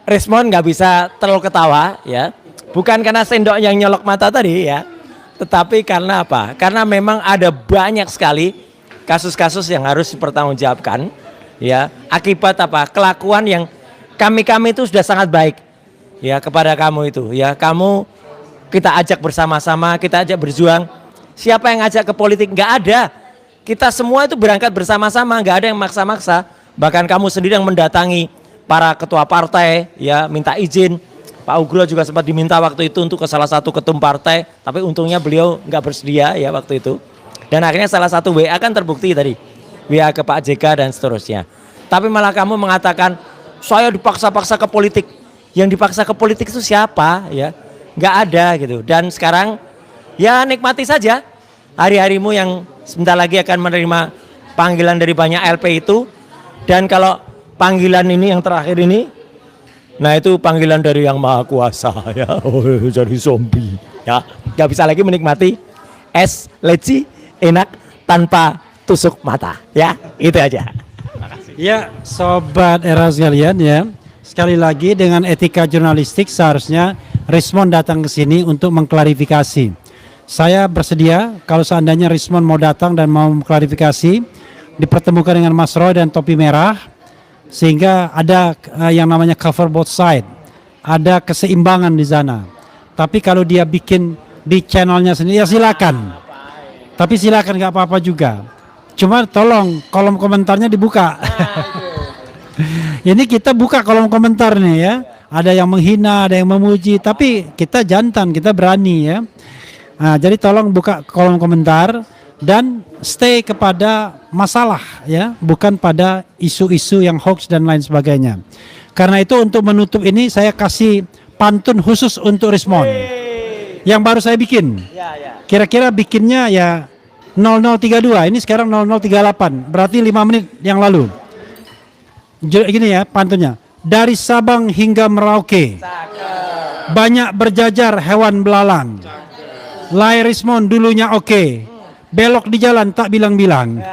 Rismond nggak bisa terlalu ketawa ya. Bukan karena sendok yang nyolok mata tadi ya. Tetapi karena apa? Karena memang ada banyak sekali kasus-kasus yang harus dipertanggungjawabkan ya. Akibat apa? Kelakuan yang kami itu sudah sangat baik ya kepada kamu itu ya. Kamu kita ajak bersama-sama, kita ajak berjuang. Siapa yang ngajak ke politik? Nggak ada. Kita semua itu berangkat bersama-sama, nggak ada yang maksa-maksa. Bahkan kamu sendiri yang mendatangi para ketua partai, ya minta izin. Pak Ugro juga sempat diminta waktu itu untuk ke salah satu ketum partai, tapi untungnya beliau nggak bersedia ya waktu itu. Dan akhirnya salah satu WA kan terbukti tadi, WA ke Pak JK dan seterusnya. Tapi malah kamu mengatakan saya dipaksa-paksa ke politik. Yang dipaksa ke politik itu siapa? Ya, nggak ada gitu. Dan sekarang ya nikmati saja hari-harimu yang sebentar lagi akan menerima panggilan dari banyak LP itu. Dan kalau panggilan ini yang terakhir ini, nah itu panggilan dari yang maha kuasa ya, jadi zombie ya, nggak bisa lagi menikmati es leci enak tanpa tusuk mata ya, itu aja. Ya, sobat era sekalian ya, sekali lagi dengan etika jurnalistik seharusnya Rismond datang ke sini untuk mengklarifikasi. Saya bersedia kalau seandainya Rismond mau datang dan mau mengklarifikasi, dipertemukan dengan Mas Roy dan Topi Merah, sehingga ada yang namanya cover both side, ada keseimbangan di sana. Tapi kalau dia bikin di channelnya sendiri ya silakan, tapi silakan nggak apa-apa juga. Cuma tolong kolom komentarnya dibuka. Ini kita buka kolom komentar nih ya. Ada yang menghina, ada yang memuji, tapi kita jantan, kita berani ya. Nah, jadi tolong buka kolom komentar dan stay kepada masalah ya, bukan pada isu-isu yang hoax dan lain sebagainya. Karena itu untuk menutup ini saya kasih pantun khusus untuk Rismond yang baru saya bikin. Kira-kira bikinnya ya 0032, ini sekarang 0038, berarti 5 menit yang lalu. Gini ya pantunnya. Dari Sabang hingga Merauke, banyak berjajar hewan belalang. Lai Rismond dulunya oke. Belok di jalan tak bilang-bilang.